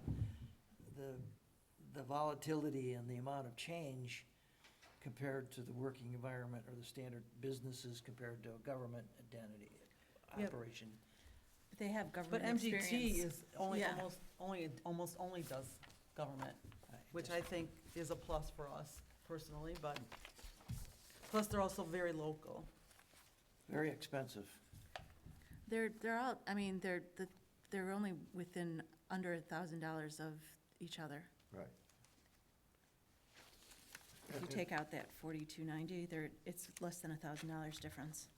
the volatility and the amount of change compared to the working environment or the standard businesses compared to a government identity, Yeah. operation. They have But government MGT experience. is only, Yeah. almost only does government, which I think is a plus for us personally, but, plus they're also very local. Very expensive. They're all, I mean, they're only within under $1,000 of each other. Right. If you take out that 4290, it's less than $1,000 difference.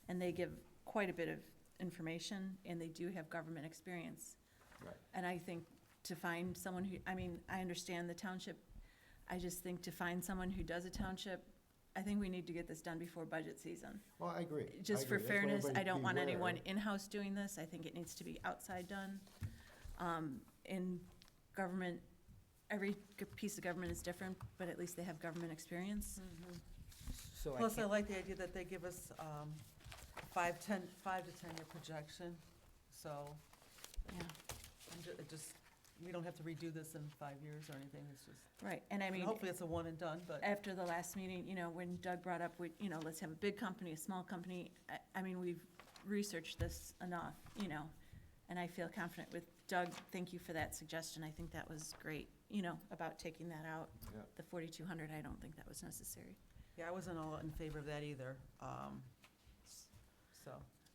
And they give quite a bit of information, and they do have government experience. Right. And I think to find someone who, I mean, I understand the township, I just think to find someone who does a township, I think we need to get this done before budget season. Well, I agree. Just I for agree. That's why fairness, I everybody don't want beware. anyone in-house doing this, I think it needs to be outside done. In government, every piece of government is different, but at least they have government experience. So Plus, I can't- like the idea that they give us 5 to 10-year projection, so Yeah, it just, we don't have to redo this in 5 years or anything, it's just, right, and I mean, hopefully it's a one and done, but. after the last meeting, you know, when Doug brought up, let's have a big company, a small company, I mean, we've researched this enough, and I feel confident with Doug, thank you for that suggestion, I think that was great, about taking that out. Yeah. The 4,200, I don't think that was necessary. Yeah, I wasn't all in favor of that either. So,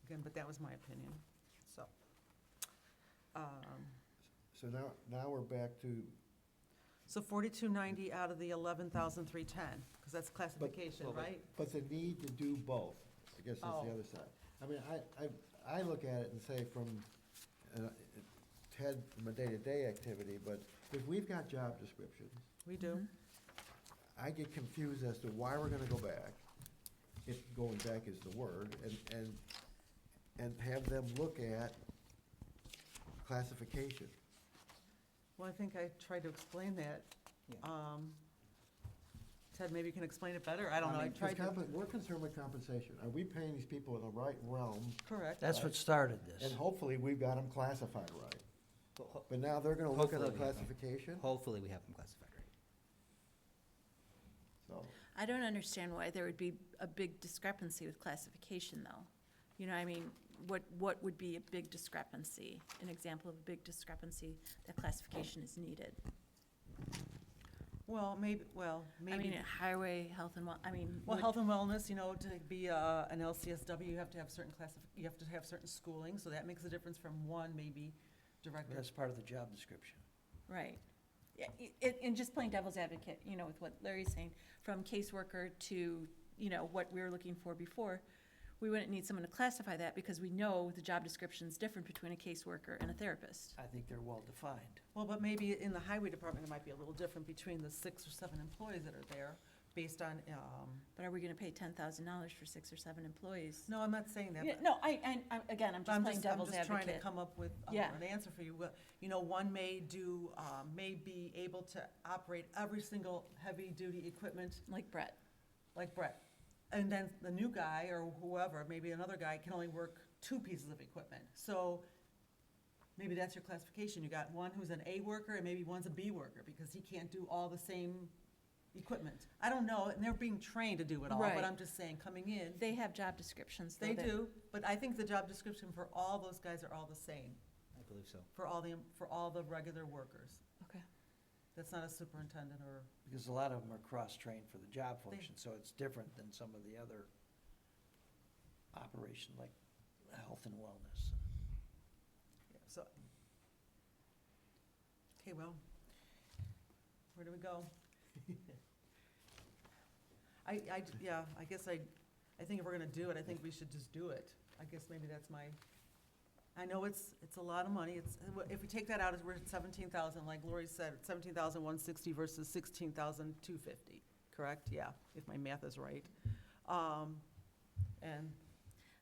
again, but that was my opinion, so. So now we're back to, So 4290 out of the 11,310, because that's classification, well, but- right? but the need to do both, I guess is the Oh. other side. I mean, I look at it and say from, Ted, from a day-to-day activity, but if we've got job descriptions, We do. Mhm. I get confused as to why we're gonna go back, if going back is the word, and have them look at classification. Well, I think I tried to explain that. Yeah. Ted, maybe you can explain it better, I don't know, I Because tried to. we're concerned with compensation. Are we paying these people in the right realm? Correct. That's what started And this. hopefully, we've got them classified right. ho- But now they're gonna look at our Hopefully we have them. classification, Hopefully, we have them classified right. so. I don't understand why there would be a big discrepancy with classification, though. I mean, what would be a big discrepancy? An example of a big discrepancy that classification is needed? Well, maybe, I mean, highway, health and Well, health and wellness, to be an LCSW, you have to have you have to have certain schooling, so that makes a difference from one, maybe, director. That's part of the job description. Right. Yeah, and just playing devil's advocate, with what Larry's saying, from caseworker to, what we were looking for before, we wouldn't need someone to classify that because we know the job description's different between a caseworker and a therapist. I think they're well-defined. Well, but maybe in the highway department, it might be a little different between the 6 or 7 employees that are there, based on, But are we gonna pay $10,000 for 6 or 7 employees? no, I'm not saying that. Yeah, but- no, again, I'm just playing devil's I'm just trying to advocate. come up with Yeah. an answer for you. One may may be able to operate every single heavy-duty equipment Like Brett. like Brett. And then the new guy, or whoever, maybe another guy, can only work 2 pieces of equipment. So maybe that's your classification. You got one who's an A worker, and maybe one's a B worker, because he can't do all the same equipment. I don't know, and they're being trained to do it all, Right. but I'm just saying, coming in, They have job descriptions, though. they that- do, but I think the job description for all those guys are all the same, I believe so. for all the regular workers. Okay. That's not a superintendent or, Because a lot of them are cross-trained for the job function, so it's different than some of the other operation, like health and wellness. so. Okay, well, where do we go? I guess I think if we're gonna do it, I think we should just do it. I guess maybe that's I know it's a lot of money, if we take that out, we're at 17,000, like Lori said, 17,160 versus 16,250, correct? Yeah, if my math is right. And,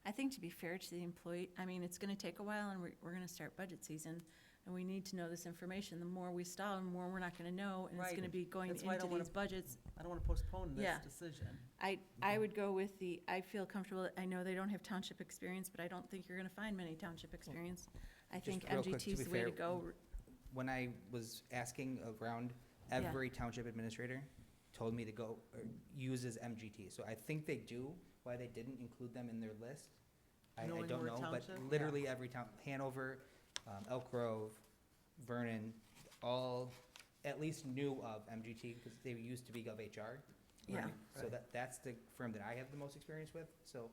I think to be fair to the employee, it's gonna take a while, and we're gonna start budget season, and we need to know this information. The more we stall, the more we're not gonna know, and it's Right. gonna be going That's why I into don't wanna- these budgets. I don't wanna postpone Yeah. this decision. I would go with I feel comfortable, I know they don't have township experience, but I don't think you're gonna find many township experience. I Just think real quick, to MGT's be the way to fair, go. When I was asking around Yeah. every township administrator, told me to go, or use as MGT. So I think they do. Why they didn't include them in their list, I Knowing don't we're a know, but township? literally every town, Hanover, Elk Grove, Vernon, all at least knew of MGT, because they used to be GovHR. Yeah. right? So Right. that's the firm that I have the most experience with, so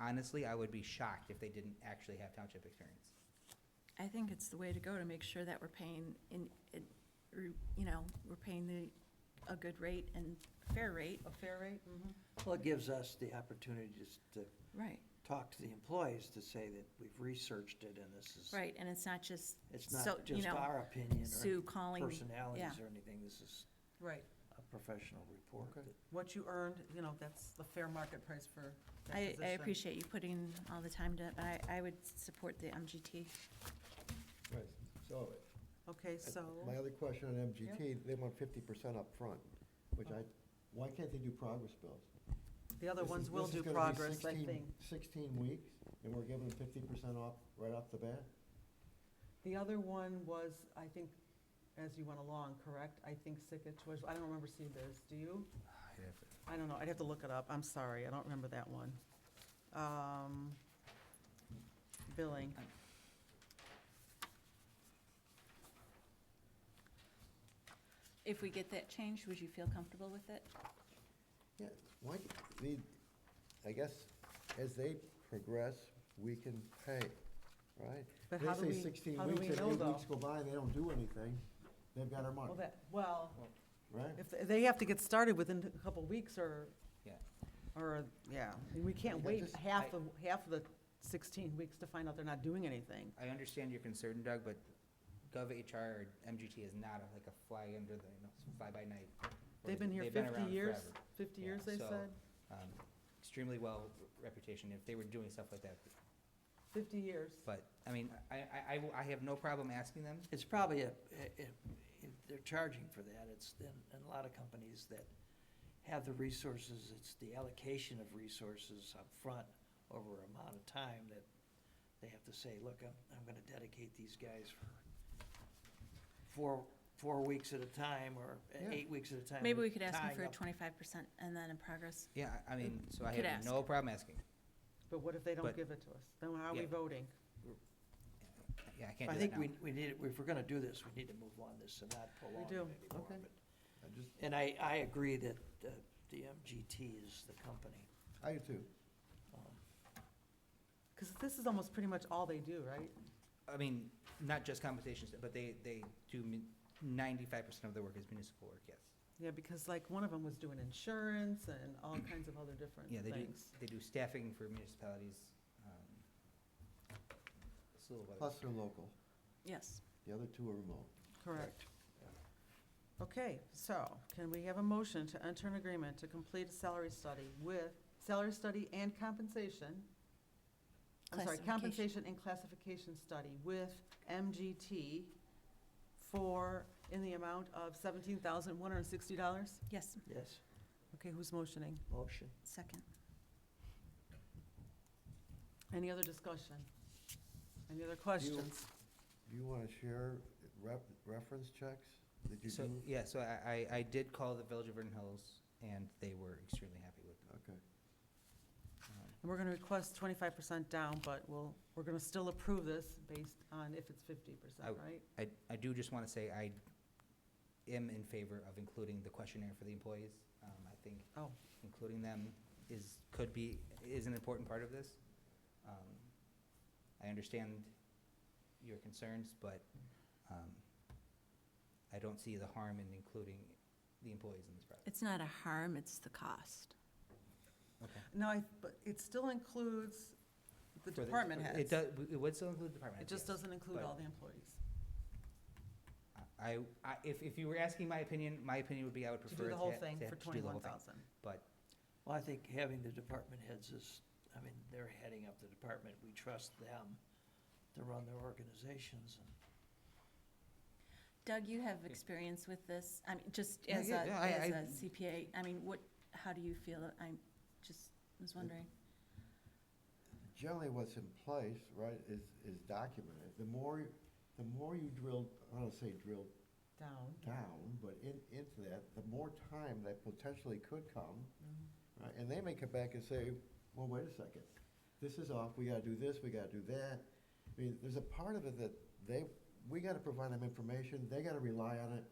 honestly, I would be shocked if they didn't actually have township experience. I think it's the way to go to make sure that we're paying we're paying a good rate and fair rate. A fair rate? Well, it gives us the opportunity just to Right, talk to the employees to say that we've researched it and this is. right, and it's not just, It's so, not just our opinion Sue or calling, personalities yeah. or anything. This is Right. a professional report. Okay. that- What you earned, that's the fair market price for that I position. appreciate you putting all the time to, I would support the MGT. Right, so, Okay, so, my other question on MGT, they want 50% up front, which why can't they do progress bills? the other This ones is- will this do is gonna be progress, I 16 think. 16 weeks, and we're giving them 50% off right off the bat? The other one was, I think, as you went along, correct? I think Sickich was, I don't remember CBiz, do you? I don't know, I'd have to look it up, I'm sorry, I don't remember that one. Billing, If we get that changed, would you feel comfortable with it? Yeah, why, I guess, as they progress, we can pay, right? but how do They we, say 16 how do weeks, we and know 8 though? weeks go by and they don't do anything, they've got our money, Well, right? if they have to get started within a couple weeks or, Yeah. we can't Yeah, wait just- half of the 16 weeks to find out they're not doing anything. I understand your concern, Doug, but GovHR or MGT is not like a fly under the, fly by night. They've been here They've 50 around years, forever. 50 Yeah, years, they so- said? Extremely well reputation if they were doing stuff like that. 50 years. But, I mean, I have no problem asking them. It's probably they're charging for that. It's, in a lot of companies that have the resources, it's the allocation of resources up front over an amount of time that they have to say, look, I'm gonna dedicate these guys for four weeks at a time or Yeah. 8 weeks at a time. Maybe we could ask them tying for up- 25% and then in progress. Yeah, I mean, so I Could have ask. no problem asking. But what if they don't But- give it to us? Then how are we Yeah. voting? Yeah, I can't I do that think now. we need, if we're gonna do this, we need to move on this and not prolong it do. anymore. Okay. But- I just, And I agree that the MGT is the company. I do too. Because this is almost pretty much all they do, right? I mean, not just compensation, but they do 95% of their work is municipal work, yes. Yeah, because like one of them was doing insurance and all kinds of other different Yeah, things. they do staffing for municipalities. It's a little bit. Plus they're local, Yes. the other two are remote. Correct. Okay, so can we have a motion to enter an agreement to complete a salary study and compensation? I'm sorry, Classification. compensation and classification study with MGT in the amount of $17,160? Yes, Yes, Okay, who's motioning? motion. second. Any other discussion? Any other questions? Do you want to share reference checks? Did you So, do? yeah, so I did call the Village of Vernon Hills, and they were extremely happy with them. Okay. And we're gonna request 25% down, but we're gonna still approve this based on if it's 50%, right? I do just want to say I am in favor of including the questionnaire for the employees. I think Oh. including them is an important part of this. I understand your concerns, but I don't see the harm in including the employees in this project. It's not a harm, it's the cost. Okay. No, but it still includes the For department heads. It does, it would still include department It heads, just yes. doesn't include but- all the employees. If you were asking my opinion would be I would To prefer do the whole to thing have for to do the whole thing. 21,000. But Well, I think having the department heads is, I mean, they're heading up the department. We trust them to run their organizations. And Doug, you have experience with this, I mean, just Yeah, as yeah, yeah, a CPA, I mean, how do you feel? I just was wondering. Generally, what's in place, right, is documented. The more you drill, I don't say drill Down. down, but into to that, the more time that potentially could come, Mm-hmm. right? And they may come back and say, well, wait a second, this is off, we gotta do this, we gotta do that. I mean, there's a part of it that we gotta provide them information, they gotta rely on it,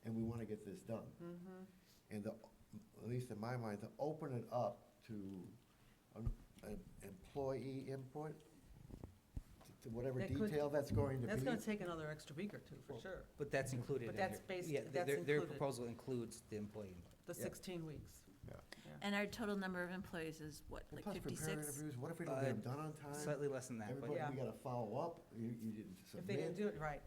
and we wanna get this done. Mm-hmm. And at least in my mind, to open it up to employee input, to whatever That could- detail that's going to be. That's gonna take another extra week or two, for Well, sure. But that's included But in that's their- based- yeah, that's their included. proposal includes the employee input. The Yeah. 16 weeks. And our total number of employees is what, And like plus prepare 56? interviews, what if we don't get them done on time? Slightly less than that, but Everybody, Yeah. we gotta follow up, you didn't If they didn't submit. do it right.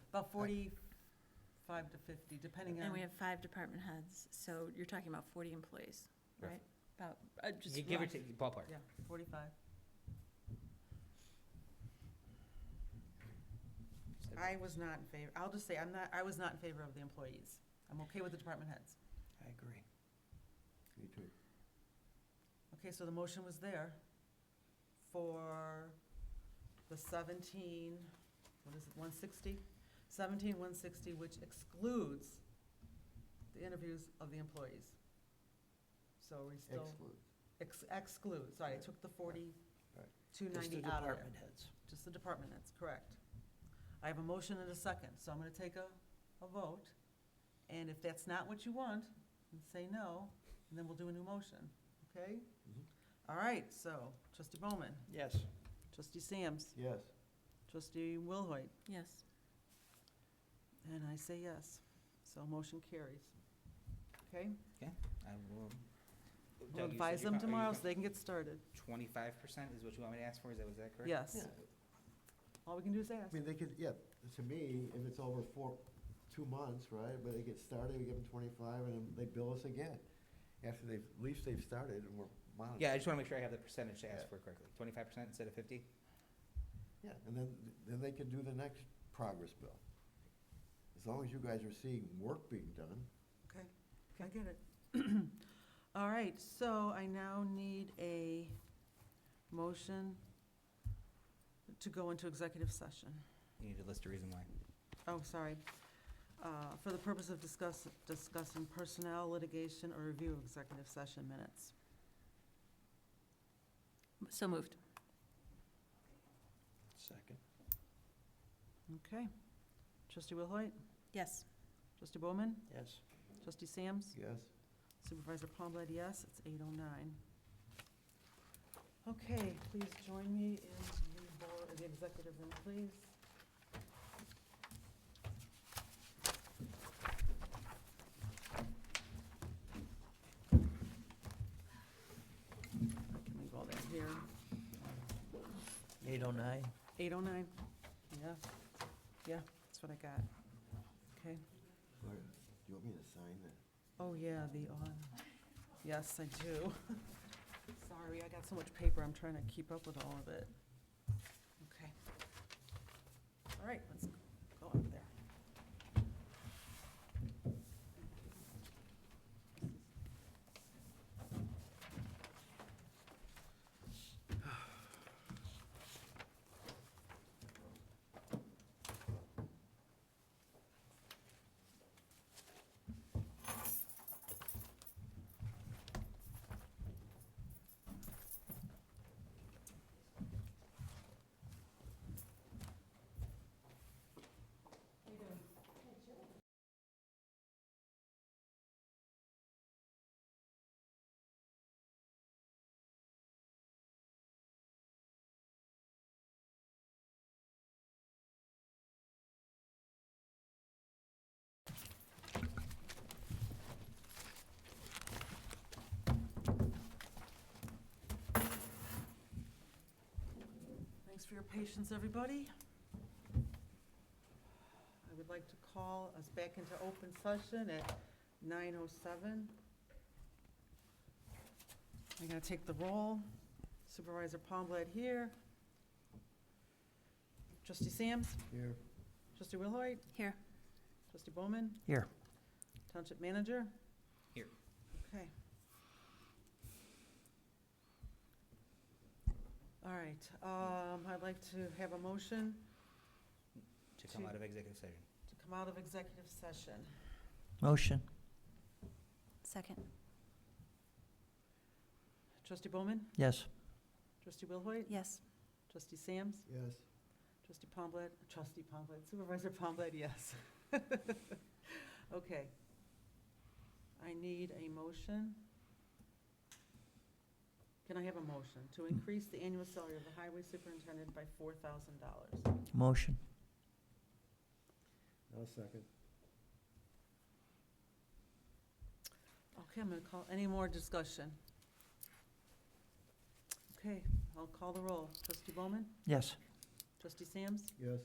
About 45 to 50, depending on. And we have 5 department heads, so you're talking about 40 employees, right? Roughly. About, just You give or rough. take, ballpark. Yeah, 45. I was not in favor, I'll just say, I was not in favor of the employees. I'm okay with the department heads. I agree. Me too. Okay, so the motion was there for the 17, what is it, 160? 17,160, which excludes the interviews of the employees. So we still. Exclude. Exclude, sorry, I took the 40, Right. 290 Just the out of there. department heads. Just the department heads, correct. I have a motion and a second, so I'm gonna take a vote. And if that's not what you want, then say no, and then we'll do a new motion, okay? Mhm. All right, so trustee Bowman, Yes. trustee Sams, Yes. trustee Wilhoit, Yes. and I say yes. So motion carries. Okay? I will. We'll Doug, you said advise you're them co- are you tomorrow co- so they can get started. 25% is what you want me to ask for, was that correct? Yes, Yeah, all we can do is ask. I mean, they could, yeah, to me, if it's over 2 months, right, but they get started, we give them 25, and then they bill us again. After at least they've started, and we're monitoring. Yeah, I just want to make sure I have the percentage to ask Yeah. for correctly. 25% instead of 50? Yeah, and then they can do the next progress bill. As long as you guys are seeing work being done. Okay, I get it. All right, so I now need a motion to go into executive session. You need to list a reason why. Oh, sorry. For the purpose of discussing personnel, litigation, or review of executive session minutes. So moved. Second. Okay. Trustee Wilhoit? Yes. Trustee Bowman? Yes. Trustee Sams? Yes? Supervisor Palmblad, yes. It's 8:09. Okay, please join me in the executive room, please. I can leave all that here. 8:09. 8:09? Yeah, that's what I got. Okay. Do you want me to sign that? Oh, yeah, yes, I do. Sorry, I got so much paper, I'm trying to keep up with all of it. Okay. All right, let's go up there. Thanks for your patience, everybody. I would like to call us back into open session at 9:07. I'm going to take the roll. Supervisor Palmblad here. Trustee Sams? Here. Trustee Wilhoit? Here. Trustee Bowman? Here. Township Manager? Here. Okay. All right, I'd like to have a motion To come out of executive session. to come out of executive session. Motion. Second. Trustee Bowman? Yes. Trustee Wilhoit? Yes. Trustee Sams? Yes. Trustee Pomblet, Supervisor Pomblet, yes. Okay. I need a motion. Can I have a motion to increase the annual salary of the highway superintendent by $4,000? Motion. I'll second. Okay, I'm gonna call, any more discussion? Okay, I'll call the roll. Trustee Bowman? Yes. Trustee Sams? Yes.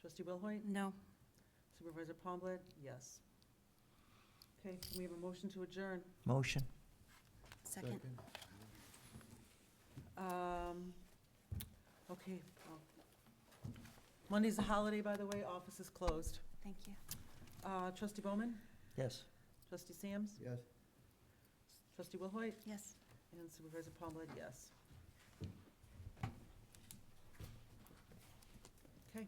Trustee Wilhoit? No. Supervisor Pomblet? Yes. Okay, can we have a motion to adjourn? Motion. Second. Okay. Monday's a holiday, by the way, office is closed. Thank you. Trustee Bowman? Yes. Trustee Sams? Yes. Trustee Wilhoit? Yes. And Supervisor Pomblet, yes. Okay.